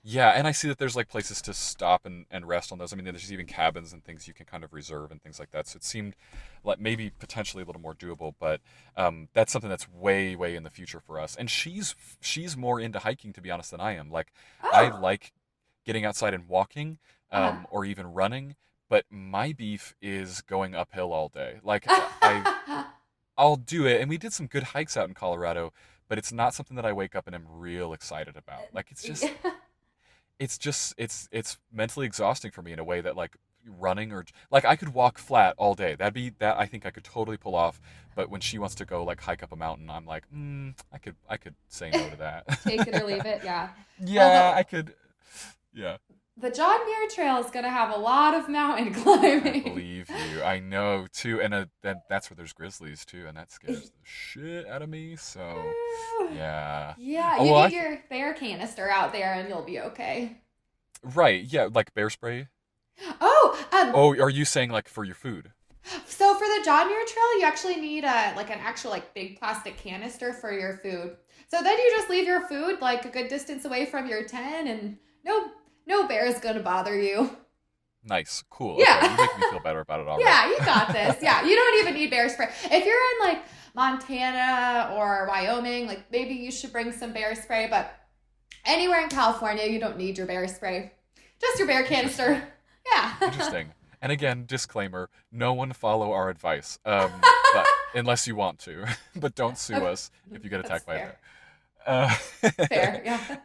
Yeah, and I see that there's like places to stop and rest on those. I mean, there's even cabins and things you can kind of reserve and things like that. So it seemed like maybe potentially a little more doable, but that's something that's way in the future for us. And she's more into hiking, to be honest, than I am. Like I Oh. like getting outside and walking, or even running, but my beef is going uphill all day. Like I'll do it, and we did some good hikes out in Colorado, but it's not something that I wake up and am real excited about. Like it's mentally exhausting for me in a way that like running or like I could walk flat all day. That I think I could totally pull off. But when she wants to go like hike up a mountain, I'm like, I could say no to that. Take it or leave it. Yeah. Well, Yeah, I could. Yeah, the John Muir Trail is going to have a lot of mountain I climbing. believe you. I know too, and then that's where there's grizzlies too, and that scares the shit out of me. So yeah. Yeah, Oh you well, get your bear canister out there and you'll be okay. right. Yeah, like bear spray. Oh, Oh, are you saying like for your food? so for the John Muir Trail, you actually need a like an actual like big plastic canister for your food. So then you just leave your food like a good distance away from your tent, and no bear is gonna bother you. Nice, cool. Okay, Yeah. you're making me feel better about it already. Yeah, you got this. Yeah, you don't even need bear spray. If you're in like Montana or Wyoming, like maybe you should bring some bear spray, but anywhere in California, you don't need your bear spray. Just your bear Interesting. canister. Yeah. Interesting. And again, disclaimer: no one follow our advice, but unless you want to, but don't sue Okay, us if you get that's attacked by a fair. bear. Uh, Fair, yeah.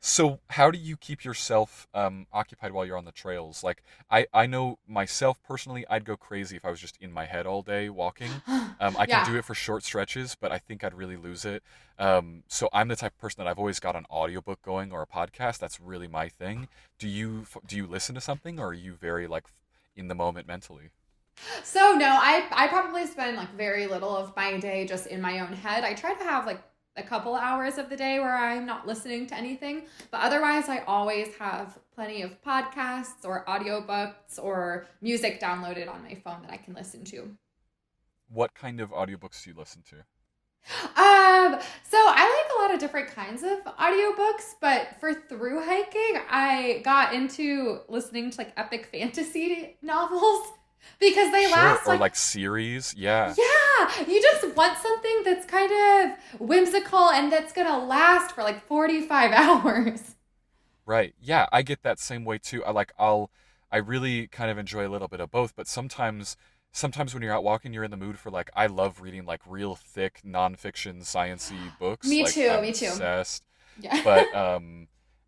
So, how do you keep yourself occupied while you're on the trails? Like, I know myself personally, I'd go crazy if I was just in my head all day walking. I can Yeah. do it for short stretches, but I think I'd really lose it. So I'm the type of person that I've always got an audiobook going or a podcast. That's really my thing. Do you listen to something, or are you very like in the moment mentally? So no, I probably spend like very little of my day just in my own head. I try to have like a couple hours of the day where I'm not listening to anything, but otherwise I always have plenty of podcasts or audiobooks or music downloaded on my phone that I can listen to. What kind of audiobooks do you listen to? So I like a lot of different kinds of audiobooks, but for through hiking, I got into listening to like epic fantasy novels because they Sure, last or like, like series? Yeah. yeah, you just want something that's kind of whimsical and that's gonna last for like 45 hours. Right. Yeah, I get that same way too. I really kind of enjoy a little bit of both, but sometimes sometimes when you're out walking, you're in the mood for like I love reading like real thick nonfiction science-y books. Me Like too, I'm me too. obsessed. Yeah. But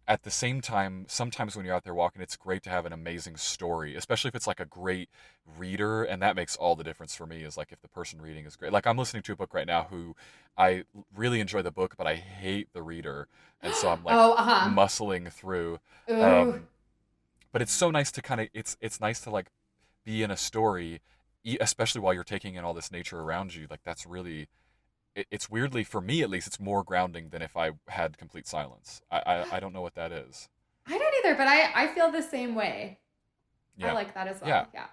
at the same time, sometimes when you're out there walking, it's great to have an amazing story, especially if it's like a great reader, and that makes all the difference for me. Is like if the person reading is great. Like I'm listening to a book right now who I really enjoy the book, but I hate the reader, and so I'm like Oh, uh-huh. muscling through. Ooh. Um, but it's so nice to kind of it's nice to like be in a story, especially while you're taking in all this nature around you. Like that's really it's weirdly, for me at least, it's more grounding than if I had complete silence. I don't know what that is. I don't either, but I feel the same way. I Yeah, like that as yeah, well.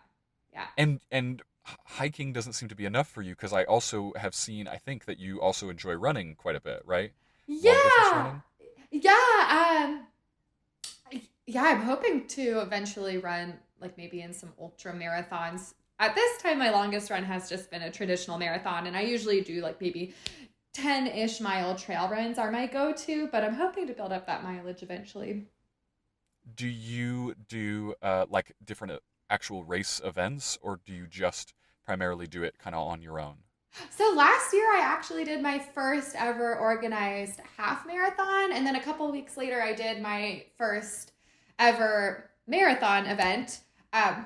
Yeah. Yeah. and hiking doesn't seem to be enough for you because I also have seen, I think that you also enjoy running quite a bit, right? Long distance Yeah. running. Yeah. Yeah, I'm hoping to eventually run like maybe in some ultra marathons. At this time, my longest run has just been a traditional marathon, and I usually do like maybe 10-ish mile trail runs are my go-to, but I'm hoping to build up that mileage eventually. Do you do like different actual race events, or do you just primarily do it kind of on your own? So last year, I actually did my first ever organized half marathon, and then a couple weeks later, I did my first ever marathon event. Um,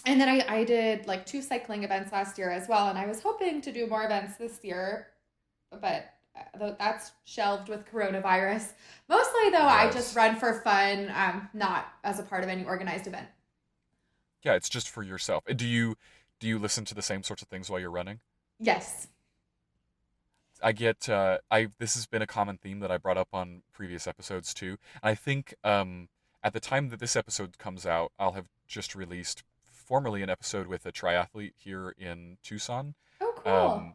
and then I did like two cycling events last year as well, and I was hoping to do more events this year, but that's shelved with coronavirus. Mostly, though, I just Yes. run for fun, not as a part of any organized event. Yeah, it's just for yourself. Do you listen to the same sorts of things while you're running? Yes. I get I this has been a common theme that I brought up on previous episodes too. And I think at the time that this episode comes out, I'll have just released formerly an episode with a triathlete here in Tucson, Oh, cool. um,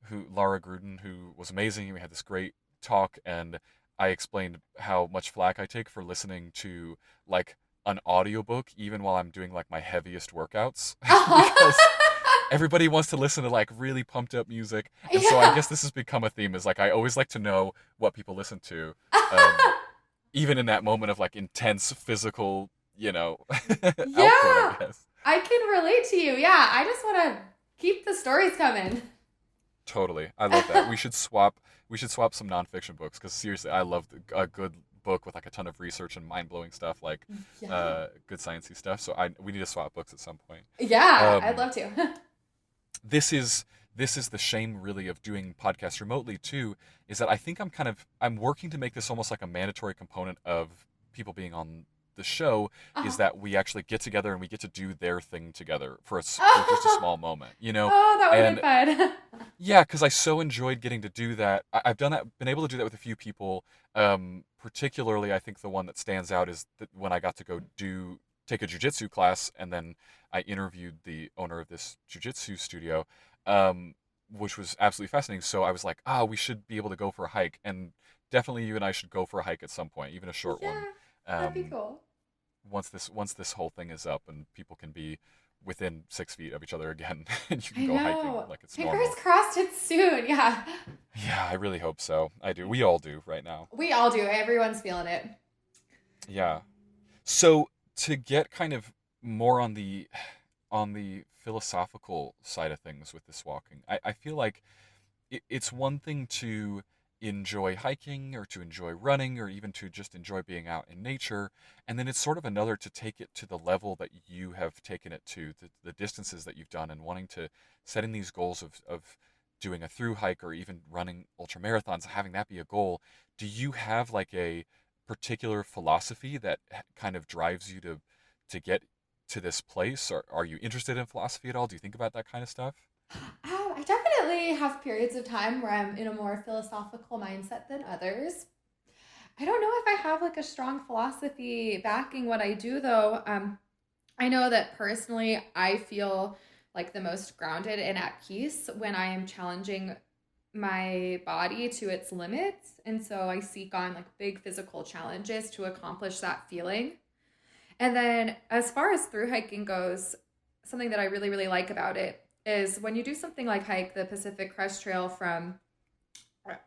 who Laura Gruden, who was amazing. We had this great talk, and I explained how much flack I take for listening to like an audiobook even while I'm doing like my heaviest workouts because everybody wants to listen to like really pumped up music, and so I Yeah. guess this has become a theme. Is like I always like to know what people listen to, um, even in that moment of like intense physical, output. I Yeah, guess I can relate to you. Yeah, I just want to keep the stories coming. totally. I love that. We should swap. We should swap some nonfiction books because seriously, I love a good book with like a ton of research and mind blowing stuff, like Yeah. good sciencey stuff. So we need to swap books at some point. Yeah, I'd Um, love to. this is this is the shame really of doing podcasts remotely too, is that I think I'm working to make this almost like a mandatory component of people being on the show, is Oh. that we actually get together and we get to do their thing together for just a Oh, small moment, that would have and been fun. yeah, because I so enjoyed getting to do that. I've done that, been able to do that with a few people. Particularly, I think the one that stands out is that when I got to go take a jujitsu class, and then I interviewed the owner of this jujitsu studio, um, which was absolutely fascinating. So I was like, we should be able to go for a hike, and definitely you and I should go for a hike at some point, even a short one. Yeah, that'd be Um, cool. once this whole thing is up and people can be within 6 feet of each other again, and you can I go hiking know. like it's Fingers normal. crossed it's soon. Yeah. Yeah, I really hope so. I do. We all do right now. We all do. Everyone's feeling it. Yeah. So to get kind of more on the philosophical side of things with this walking, I feel like it's one thing to enjoy hiking or to enjoy running or even to just enjoy being out in nature. And then it's sort of another to take it to the level that you have taken it to, the distances that you've done, and wanting to setting these goals of doing a through hike or even running ultra marathons, having that be a goal. Do you have like a particular philosophy that kind of drives you to get to this place? Or are you interested in philosophy at all? Do you think about that kind of stuff? I definitely have periods of time where I'm in a more philosophical mindset than others. I don't know if I have like a strong philosophy backing what I do though. I know that personally I feel like the most grounded and at peace when I am challenging my body to its limits. And so I seek on like big physical challenges to accomplish that feeling. And then as far as through hiking goes, something that I really, really like about it is when you do something like hike the Pacific Crest Trail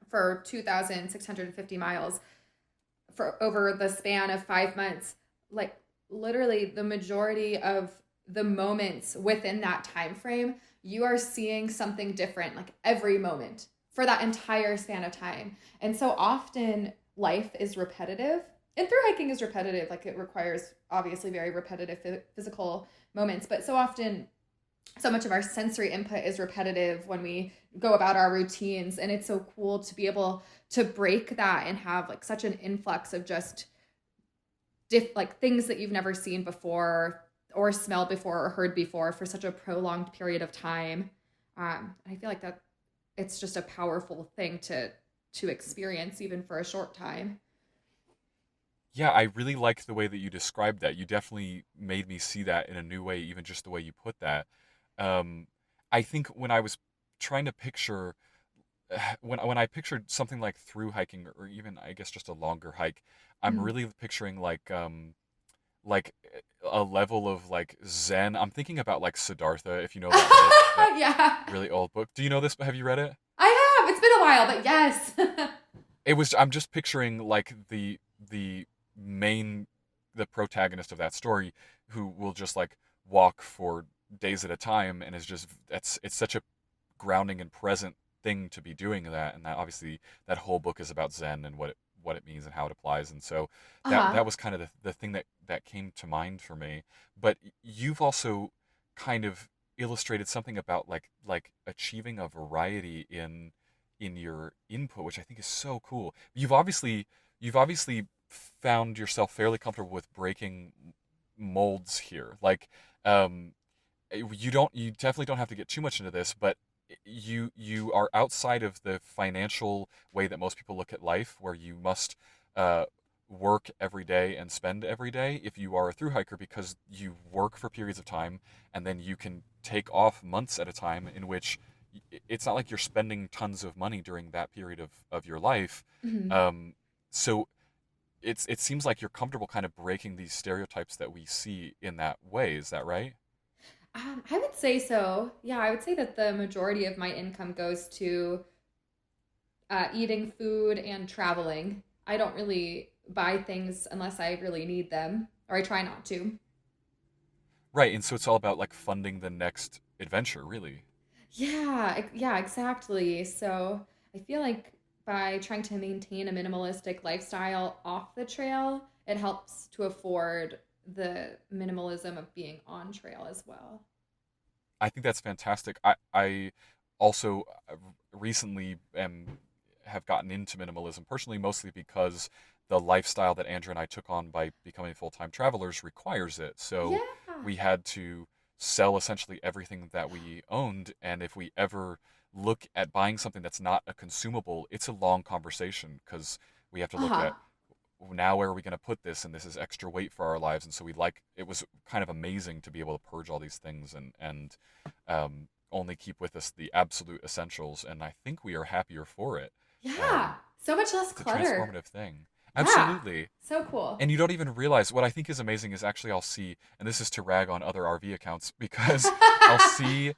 for 2,650 miles for over the span of 5 months, like literally the majority of the moments within that time frame, you are seeing something different like every moment for that entire span of time. And so often life is repetitive. And through hiking is repetitive, like it requires obviously very repetitive physical moments, but so often so much of our sensory input is repetitive when we go about our routines, and it's so cool to be able to break that and have like such an influx of just like things that you've never seen before or smelled before or heard before for such a prolonged period of time. I feel like that it's just a powerful thing to experience even for a short time. Yeah, I really like the way that you described that. You definitely made me see that in a new way, even just the way you put that. Um, I think when I was trying to picture when I pictured something like through hiking or even I guess just a longer hike, I'm Mm. really picturing like a level of like Zen. I'm thinking about like Siddhartha, if you know that book, that Yeah, really old book. Do you know this? Have you read it? I have. It's been a while, but yes. It was I'm just picturing like the main the protagonist of that story who will just like walk for days at a time and is just that's it's such a grounding and present thing to be doing that, and that obviously that whole book is about Zen and what it means and how it applies, and so that Uh-huh. was kind of the thing that came to mind for me. But you've also kind of illustrated something about like achieving a variety in your input, which I think is so cool. You've obviously found yourself fairly comfortable with breaking molds here. Like, you definitely don't have to get too much into this, but you are outside of the financial way that most people look at life, where you must uh, work every day and spend every day if you are a through hiker, because you work for periods of time and then you can take off months at a time in which it's not like you're spending tons of money during that period of your life. Mhm. Um, so it seems like you're comfortable kind of breaking these stereotypes that we see in that way. Is that right? I would say so. Yeah, I would say that the majority of my income goes to eating food and traveling. I don't really buy things unless I really need them, or I try not to. Right, and so it's all about like funding the next adventure, really. Yeah, exactly. So I feel like by trying to maintain a minimalistic lifestyle off the trail, it helps to afford the minimalism of being on trail as well. I think that's fantastic. I also recently have gotten into minimalism personally, mostly because the lifestyle that Andrew and I took on by becoming full-time travelers requires it. So Yeah. we had to sell essentially everything that we owned, and if we ever look at buying something that's not a consumable, it's a long conversation because we have to look Uh-huh. at now where are we going to put this, and this is extra weight for our lives, and so we like it was kind of amazing to be able to purge all these things and only keep with us the absolute essentials, and I think we are happier for it. Yeah. um, So much less it's a clutter. transformative thing. Yeah. Absolutely. So cool. And you don't even realize what I think is amazing is actually I'll see, and this is to rag on other RV accounts, because I'll see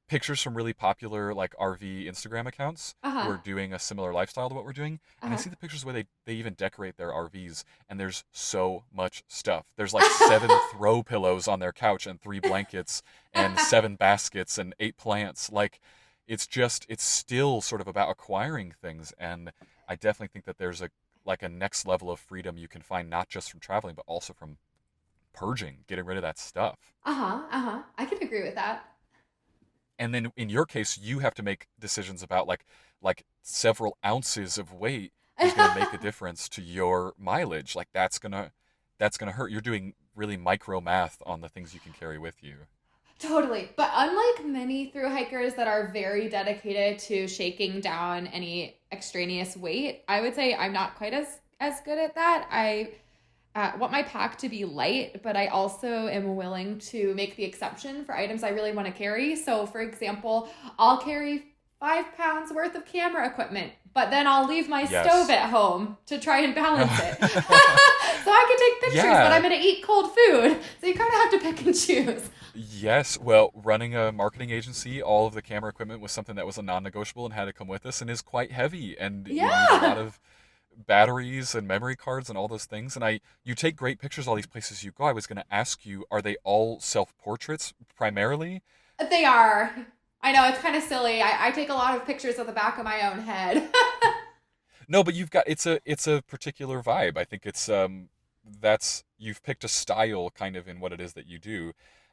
pictures from really popular like RV Instagram accounts who Uh-huh. are doing a similar lifestyle to what we're doing. And I Uh-huh. see the pictures where they even decorate their RVs, and there's so much stuff. There's like seven throw pillows on their couch and three blankets and seven baskets and eight plants. Like it's still sort of about acquiring things, and I definitely think that there's a next level of freedom you can find not just from traveling but also from purging, getting rid of that stuff. Uh-huh. Uh-huh. I can agree with that. And then in your case you have to make decisions about like several ounces of weight is going to make a difference to your mileage. Like that's going to hurt. You're doing really micro math on the things you can carry with you. Totally. But unlike many through hikers that are very dedicated to shaking down any extraneous weight, I would say I'm not quite as good at that. I want my pack to be light, but I also am willing to make the exception for items I really want to carry. So, for example, I'll carry 5 pounds worth of camera equipment, but then I'll leave my stove Yes. at home to try and balance it. So I can take pictures, but I'm Yeah. going to eat cold food. So you kind of have to pick and choose. Yes. Well, running a marketing agency, all of the camera equipment was something that was a non-negotiable and had to come with us and is quite heavy, and you need a lot Yeah. of batteries and memory cards and all those things. And you take great pictures all these places you go. I was going to ask you, are they all self-portraits primarily? They are. I know it's kind of silly. I take a lot of pictures of the back of my own head. No, but it's a particular vibe. I think it's that's you've picked a style kind of in what it is that you do.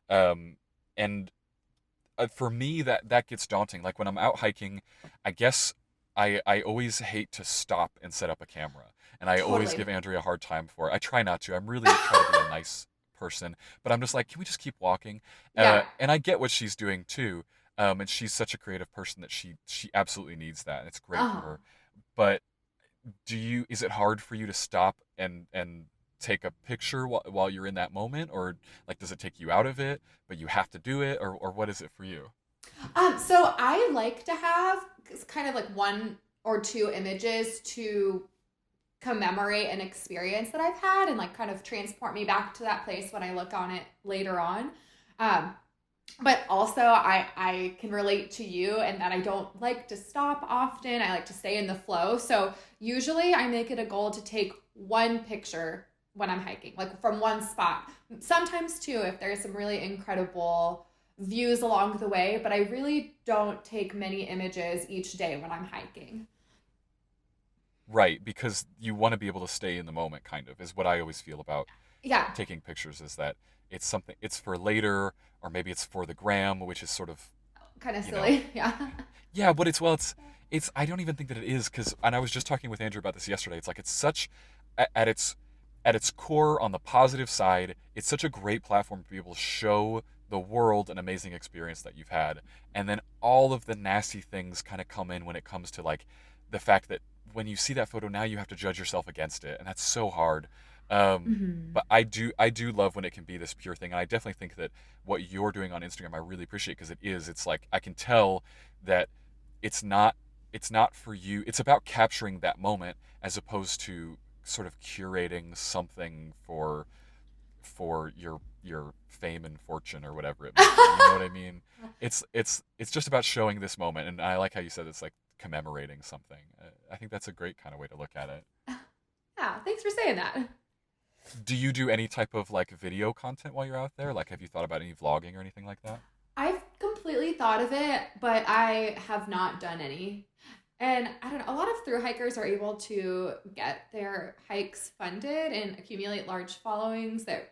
And for me that gets daunting. Like when I'm out hiking, I guess I always hate to stop and set up a camera, and I always Totally. give Andrea a hard time for it. I try not to. I'm really trying to be a nice person, but I'm just like, can we just keep walking? Yeah. And I get what she's doing too. And she's such a creative person that she absolutely needs that, and it's great for Oh. her. But is it hard for you to stop and take a picture while you're in that moment, or like does it take you out of it but you have to do it, or what is it for you? So I like to have kind of like one or two images to commemorate an experience that I've had and like kind of transport me back to that place when I look on it later on. Um, but also I can relate to you in that I don't like to stop often. I like to stay in the flow. So usually I make it a goal to take one picture when I'm hiking, like from one spot. Sometimes two, if there's some really incredible views along the way, but I really don't take many images each day when I'm hiking. Right, because you want to be able to stay in the moment, kind of, is what I always feel about Yeah, taking pictures, is that it's for later, or maybe it's for the gram, which is sort of, kind of you know, silly. Yeah. yeah, but it's I don't even think that it is, because, and I was just talking with Andrew about this yesterday. It's like it's such at its core, on the positive side, it's such a great platform to be able to show the world an amazing experience that you've had, and then all of the nasty things kind of come in when it comes to like the fact that when you see that photo now you have to judge yourself against it, and that's so hard. Hmm. But I do love when it can be this pure thing, and I definitely think that what you're doing on Instagram I really appreciate, because it's like I can tell that it's not it's not for you. It's about capturing that moment as opposed to sort of curating something for your fame and fortune or whatever it may be. You know what I mean? It's just about showing this moment, and I like how you said it's like commemorating something. I think that's a great kind of way to look at it. Yeah, thanks for saying that. Do you do any type of like video content while you're out there? Like, have you thought about any vlogging or anything like that? I've completely thought of it, but I have not done any. And I don't know, a lot of thru hikers are able to get their hikes funded and accumulate large followings that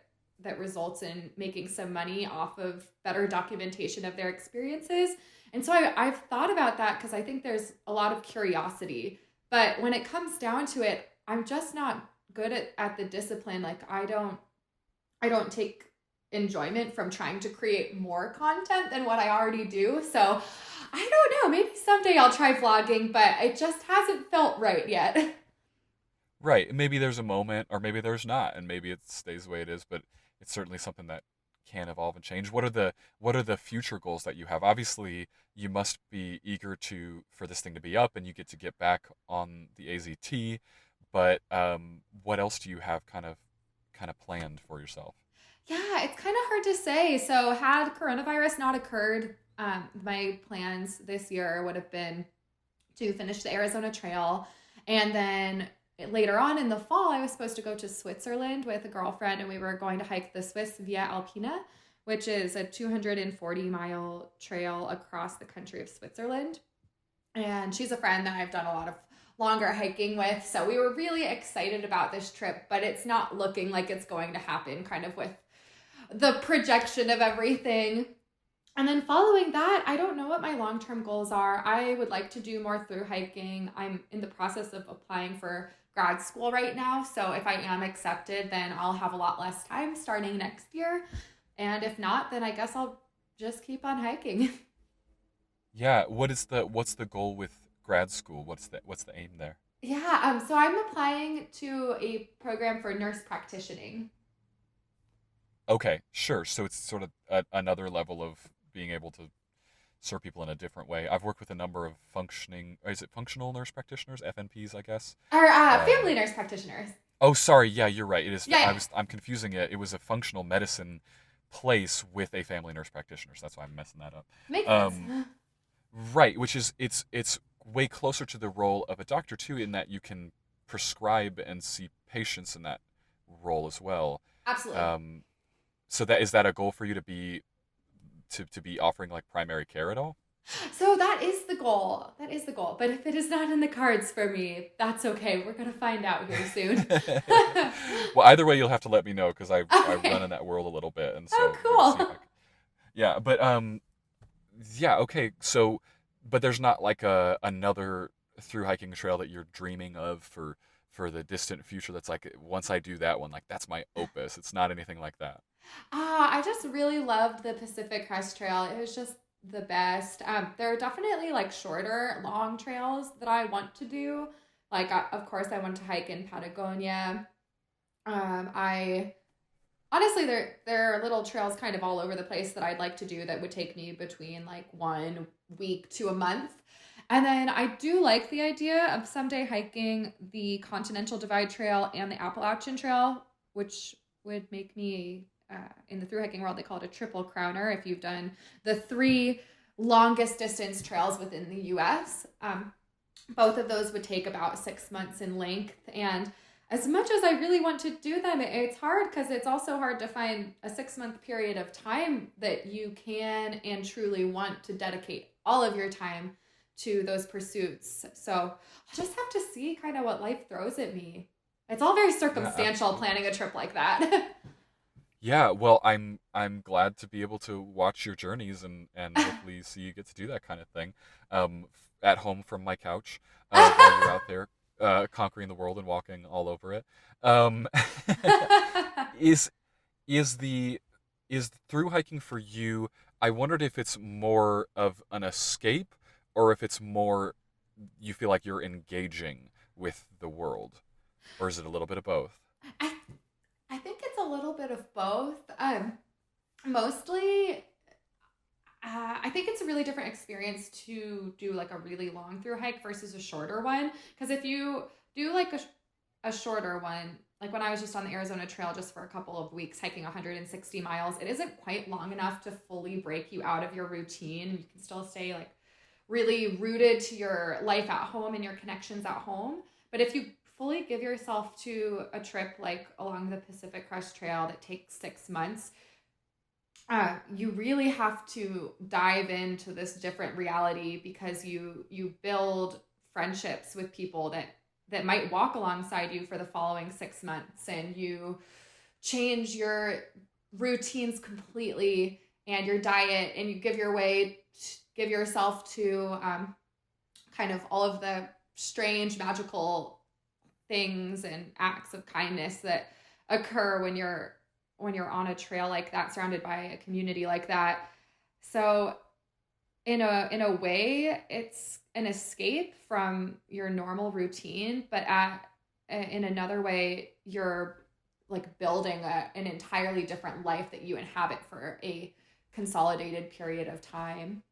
results in making some money off of better documentation of their experiences. And so I've thought about that because I think there's a lot of curiosity. But when it comes down to it, I'm just not good at the discipline. Like I don't take enjoyment from trying to create more content than what I already do. So I don't know. Maybe someday I'll try vlogging, but it just hasn't felt right yet. Right. Maybe there's a moment, or maybe there's not, and maybe it stays the way it is. But it's certainly something that can evolve and change. What are the future goals that you have? Obviously, you must be eager for this thing to be up, and you get back on the AZT. But what else do you have kind of planned for yourself? Yeah, it's kind of hard to say. So, had coronavirus not occurred, my plans this year would have been to finish the Arizona Trail. And then later on in the fall, I was supposed to go to Switzerland with a girlfriend, and we were going to hike the Swiss Via Alpina, which is a 240-mile trail across the country of Switzerland. And she's a friend that I've done a lot of longer hiking with. So we were really excited about this trip, but it's not looking like it's going to happen, kind of with the projection of everything. And then following that, I don't know what my long term goals are. I would like to do more through hiking. I'm in the process of applying for grad school right now. So if I am accepted, then I'll have a lot less time starting next year. And if not, then I guess I'll just keep on hiking. Yeah. What's the goal with grad school? What's the aim there? Yeah, so I'm applying to a program for nurse practictioning. Okay, sure. So it's sort of another level of being able to serve people in a different way. I've worked with a number of is it functional nurse practitioners, FNPs, I guess. Or Um, family nurse practitioners. oh, sorry. Yeah, you're right. It is. Yeah, yeah. I'm confusing it. It was a functional medicine place with a family nurse practitioner. So that's why I'm messing that up. Makes sense. Um, right, which is it's way closer to the role of a doctor too, in that you can prescribe and see patients in that role as well. Absolutely. Um, so that is that a goal for you to be to be offering like primary care at all? So that is the goal. That is the goal. But if it is not in the cards for me, that's okay. We're going to find out here soon. Well, either way, you'll have to let me know because I run in Okay. that world a little bit, and Oh, so we'll see if I cool. can. Yeah, but yeah, okay. So, but there's not like a another through hiking trail that you're dreaming of for the distant future. That's like once I do that one, like that's my opus. It's not anything like that. I just really loved the Pacific Crest Trail. It was just the best. There are definitely like shorter, long trails that I want to do. Like, of course, I want to hike in Patagonia. I honestly, there are little trails kind of all over the place that I'd like to do that would take me between like 1 week to a month. And then I do like the idea of someday hiking the Continental Divide Trail and the Appalachian Trail, which would make me, in the thru hiking world, they call it a triple crowner if you've done the three longest distance trails within the US. Both of those would take about 6 months in length. And as much as I really want to do them, it's hard because it's also hard to find a 6 month period of time that you can and truly want to dedicate all of your time to those pursuits. So I'll just have to see kind of what life throws at me. It's all very Yeah, circumstantial absolutely. planning a trip like that. Yeah, well, I'm glad to be able to watch your journeys and hopefully see you get to do that kind of thing, at home from my couch, while you're out there, conquering the world and walking all over it. Um, is is the is through hiking for you? I wondered if it's more of an escape or if it's more you feel like you're engaging with the world, or is it a little bit of both? I I think it's a little bit of both. Mostly, I think it's a really different experience to do like a really long through hike versus a shorter one. Because if you do like a shorter one, like when I was just on the Arizona Trail just for a couple of weeks hiking 160 miles, it isn't quite long enough to fully break you out of your routine. You can still stay like really rooted to your life at home and your connections at home. But if you fully give yourself to a trip like along the Pacific Crest Trail that takes 6 months, you really have to dive into this different reality because you build friendships with people that might walk alongside you for the following 6 months, and you change your routines completely and your diet, and you give yourself to kind of all of the strange magical things and acts of kindness that occur when you're on a trail like that surrounded by a community like that. So in a way it's an escape from your normal routine, but in another way you're like building an entirely different life that you inhabit for a consolidated period of time.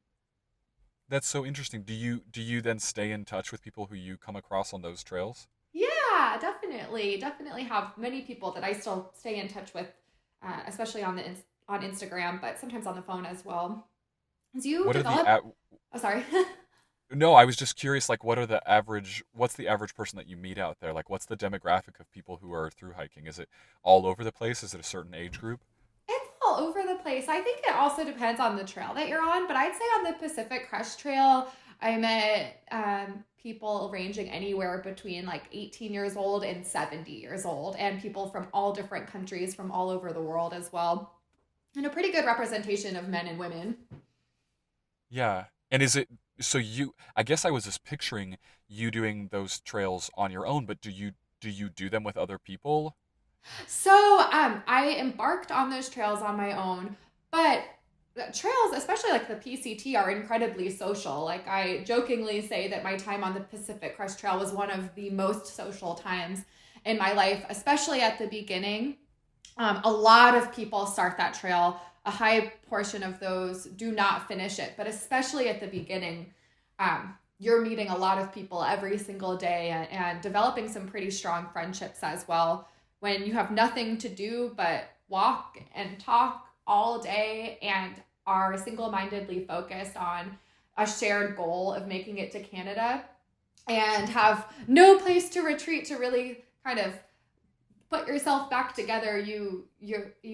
That's so interesting. Do you then stay in touch with people who you come across on those trails? Yeah, definitely. Definitely have many people that I still stay in touch with, especially on Instagram, but sometimes on the phone as well. As you What are the develop, oh, sorry. No, I was just curious, like, what's the average person that you meet out there? Like, what's the demographic of people who are through hiking? Is it all over the place? Is it a certain age group? It's all over the place. I think it also depends on the trail that you're on, but I'd say on the Pacific Crest Trail, I met people ranging anywhere between like 18 years old and 70 years old, and people from all different countries from all over the world as well. And a pretty good representation of men and women. Yeah. And is it so you I guess I was just picturing you doing those trails on your own, but do you do them with other people? So I embarked on those trails on my own, but the trails, especially like the PCT, are incredibly social. Like I jokingly say that my time on the Pacific Crest Trail was one of the most social times in my life, especially at the beginning. A lot of people start that trail. A high portion of those do not finish it, but especially at the beginning, you're meeting a lot of people every single day, and developing some pretty strong friendships as well when you have nothing to do but walk and talk all day and are single mindedly focused on a shared goal of making it to Canada. and have no place to retreat to really kind of put yourself back together. You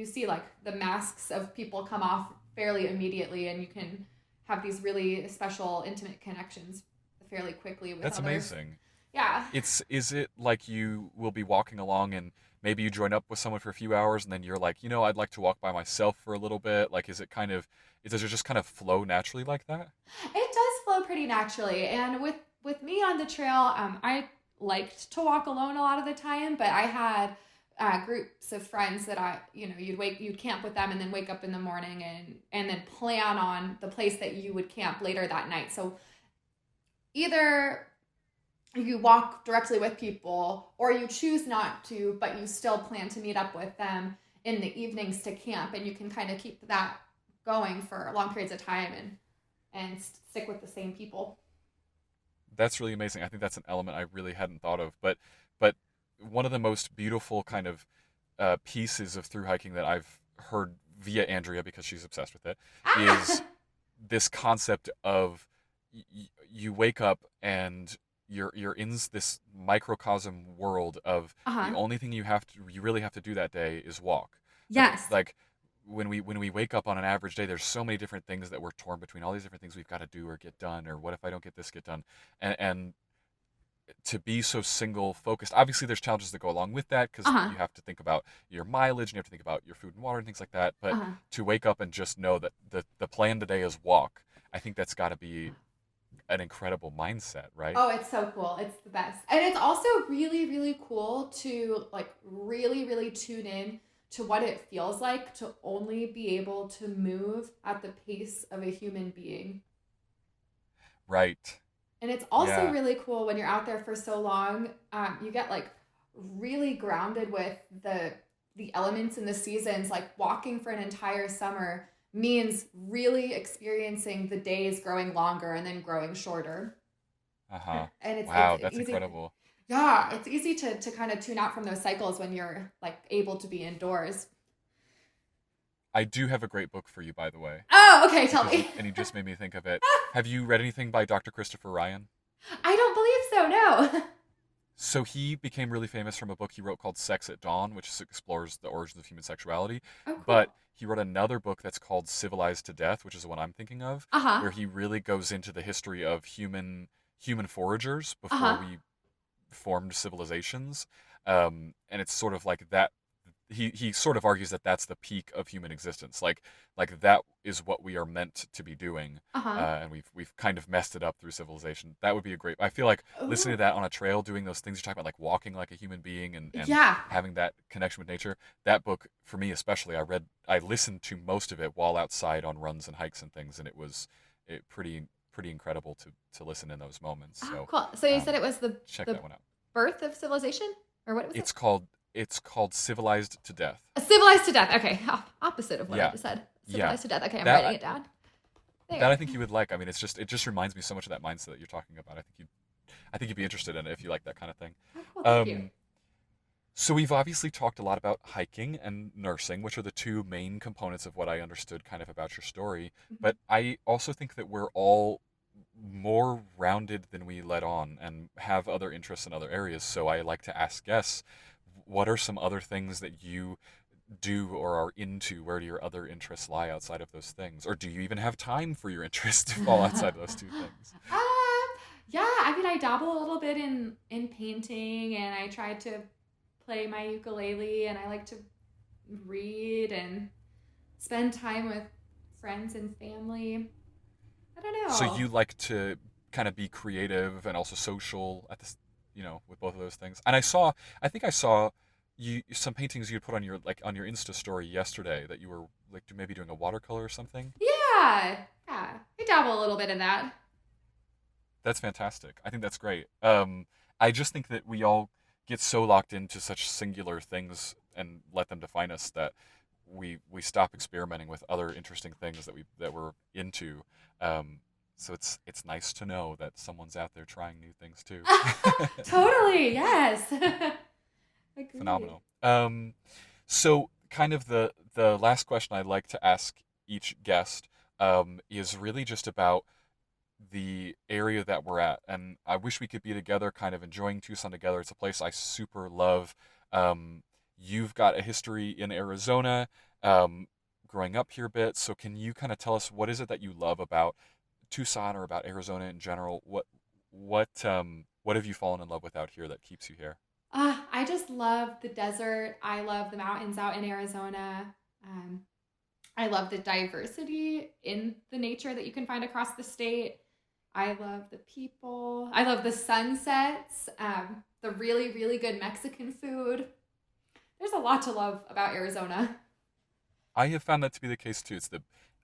see like the masks of people come off fairly immediately, and you can have these really special intimate connections fairly quickly with That's others. amazing. Yeah. Is it like you will be walking along and maybe you join up with someone for a few hours and then you're like, I'd like to walk by myself for a little bit? Like, is it kind of, does it just kind of flow naturally like that? It does flow pretty naturally, and with me on the trail, I liked to walk alone a lot of the time, but I had groups of friends that you'd camp with them, and then wake up in the morning and then plan on the place that you would camp later that night. So either you walk directly with people, or you choose not to, but you still plan to meet up with them in the evenings to camp, and you can kind of keep that going for long periods of time and stick with the same people. That's really amazing. I think that's an element I really hadn't thought of. But one of the most beautiful kind of pieces of through hiking that I've heard via Andrea, because she's obsessed with it, is Ah! this concept of you wake up and you're in this microcosm world of the Uh-huh. only thing you really have to do that day is walk. Yes. Like when we wake up on an average day, there's so many different things that we're torn between, all these different things we've got to do or get done, or what if I don't get this get done, and to be so single focused. Obviously, there's challenges that go along with that because Uh-huh. you have to think about your mileage and you have to think about your food and water and things like that. But Uh-huh. to wake up and just know that the plan today is walk, I think that's got to be an incredible mindset, right? Oh, it's so cool. It's the best. And it's also really, really cool to like really, really tune in to what it feels like to only be able to move at the pace of a human being. Right. And it's also Yeah. really cool when you're out there for so long. You get like really grounded with the elements and the seasons. Like walking for an entire summer means really experiencing the days growing longer and then growing shorter. Uh-huh. And it's Wow, that's easy. incredible. Yeah, it's easy to kind of tune out from those cycles when you're like able to be indoors. I do have a great book for you, by the way, Oh, okay. Tell because me. you just made me think of it. Have you read anything by Dr. Christopher Ryan? I don't believe so. No. So he became really famous from a book he wrote called Sex at Dawn, which explores the origins of human sexuality. Oh, But cool. he wrote another book that's called Civilized to Death, which is the one I'm thinking of, Uh huh. where he really goes into the history of human foragers Uh before huh. we formed civilizations. And it's sort of like that. He sort of argues that that's the peak of human existence. Like that is what we are meant to be doing, Uh huh. and we've kind of messed it up through civilization. That would be a great. I feel like listening to Oh, that on a trail, doing those things you're talking about, like walking like a human being and yeah. having that connection with nature. That book, for me especially, I listened to most of it while outside on runs and hikes and things, and it was pretty incredible to listen in those moments. Oh, So cool. So you said um, it was check the that one out. birth of civilization, or what was it? It's called Civilized to Death. Civilized to death. Okay, opposite of what I Yeah, just said. yeah. Civilized to death. Okay, I'm writing That it down. that There. I think you would like. I mean, it just reminds me so much of that mindset that you're talking about. I think you'd be interested in it if you like that kind of thing. Oh, cool. Thank you. Um, so we've obviously talked a lot about hiking and nursing, which are the two main components of what I understood kind of about your story. Mhm. But I also think that we're all more rounded than we let on and have other interests in other areas. So I like to ask guests, what are some other things that you do or are into? Where do your other interests lie outside of those things? Or do you even have time for your interests to fall outside of those two things? Yeah. I mean, I dabble a little bit in painting, and I try to play my ukulele, and I like to read and spend time with friends and family. I don't So know. you like to kind of be creative and also social at this, with both of those things. And I think I saw you some paintings you put on your Insta story yesterday that you were like maybe doing a watercolor or something. Yeah. Yeah. I dabble a little bit in that. That's fantastic. I think that's great. I just think that we all get so locked into such singular things and let them define us that we stop experimenting with other interesting things that we're into. Um, so it's nice to know that someone's out there trying new things too. Totally. Yes. Agreed. Phenomenal. So kind of the last question I'd like to ask each guest is really just about the area that we're at, and I wish we could be together, kind of enjoying Tucson together. It's a place I super love. Um, you've got a history in Arizona, um, growing up here a bit. So can you kind of tell us what is it that you love about Tucson or about Arizona in general? What have you fallen in love with out here that keeps you here? I just love the desert. I love the mountains out in Arizona. Um, I love the diversity in the nature that you can find across the state. I love the people. I love the sunsets, the really, really good Mexican food. There's a lot to love about Arizona. I have found that to be the case too.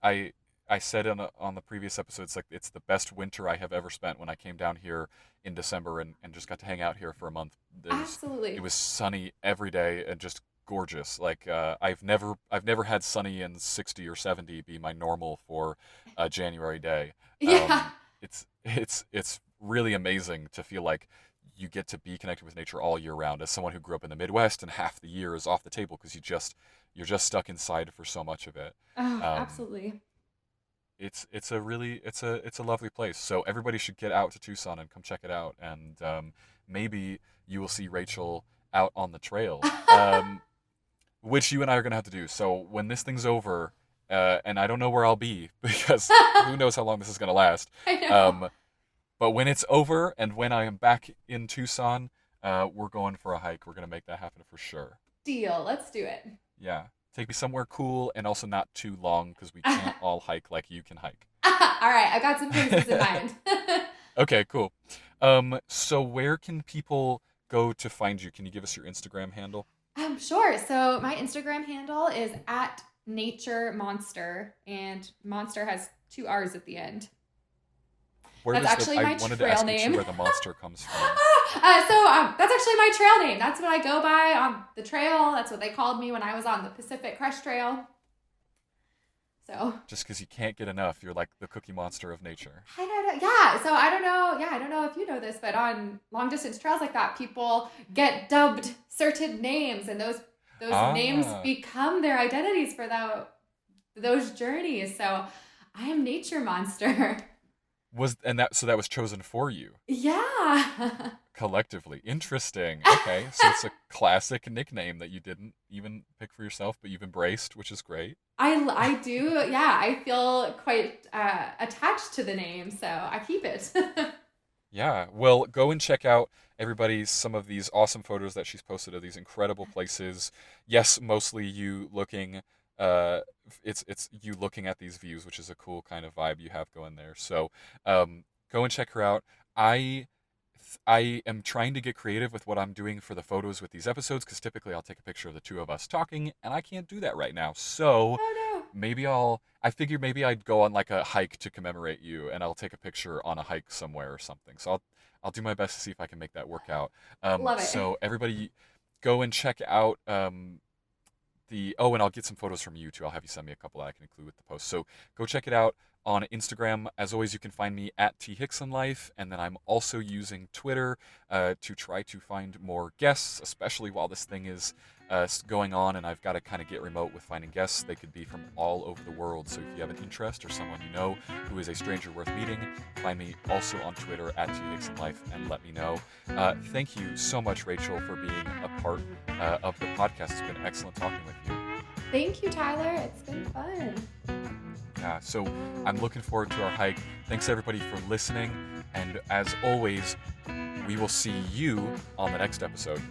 I I said on the previous episode, it's like it's the best winter I have ever spent when I came down here in December and just got to hang out here for a month. It Absolutely. was sunny every day and just gorgeous. Like I've never had sunny and 60 or 70 be my normal for a January day. Yeah. It's really amazing to feel like you get to be connected with nature all year round. As someone who grew up in the Midwest and half the year is off the table because you're just stuck inside for so much of it. Oh, Um, absolutely. it's a lovely place. So everybody should get out to Tucson and come check it out. And maybe you will see Rachel out on the trail, which you and I are gonna have to do. So when this thing's over, and I don't know where I'll be because who knows how long this is gonna last. I know. Um, but when it's over and when I am back in Tucson, we're going for a hike. We're gonna make that happen for sure. Deal. Let's do it. Yeah. Take me somewhere cool and also not too long because we can't all hike like you can hike. All right. I got some places in mind. Okay, cool. So where can people go to find you? Can you give us your Instagram handle? Sure. So my Instagram handle is at Nature Monster, and Monster has two R's at the end. Where That's does the actually I my wanted to trail ask you too name. where the monster comes from. That's actually my trail name. That's what I go by on the trail. That's what they called me when I was on the Pacific Crest Trail. So Just because you can't get enough, you're like the Cookie Monster of nature. I don't know. Yeah. So I don't know. Yeah, I don't know if you know this, but on long distance trails like that, people get dubbed certain names, and those names Ah, become their identities for those journeys. So I am Nature Monster. that was chosen for you Yeah. collectively. Interesting. Okay, so it's a classic nickname that you didn't even pick for yourself, but you've embraced, which is great. I do. Yeah, I feel quite attached to the name, so I keep it. Yeah, well, go and check out everybody some of these awesome photos that she's posted of these incredible places. Yes, mostly you looking it's you looking at these views, which is a cool kind of vibe you have going there. So, go and check her out. I I am trying to get creative with what I'm doing for the photos with these episodes because typically I'll take a picture of the two of us talking, and I can't do that right now. So, Oh no. I figured maybe I'd go on like a hike to commemorate you and I'll take a picture on a hike somewhere or something. So I'll do my best to see if I can make that work out. Love it. So everybody go and check out and I'll get some photos from you too. I'll have you send me a couple that I can include with the post. So go check it out on Instagram. As always, you can find me at thicksonlife, and then I'm also using Twitter to try to find more guests, especially while this thing is going on, and I've got to kind of get remote with finding guests. They could be from all over the world. So if you have an interest or someone you know who is a stranger worth meeting, find me also on Twitter at thicksonlife and let me know. Thank you so much, Rachel, for being a part of the podcast. It's been excellent talking with you. Thank you, Tyler. It's been fun. Yeah, so I'm looking forward to our hike. Thanks everybody for listening, and as always, we will see you on the next episode.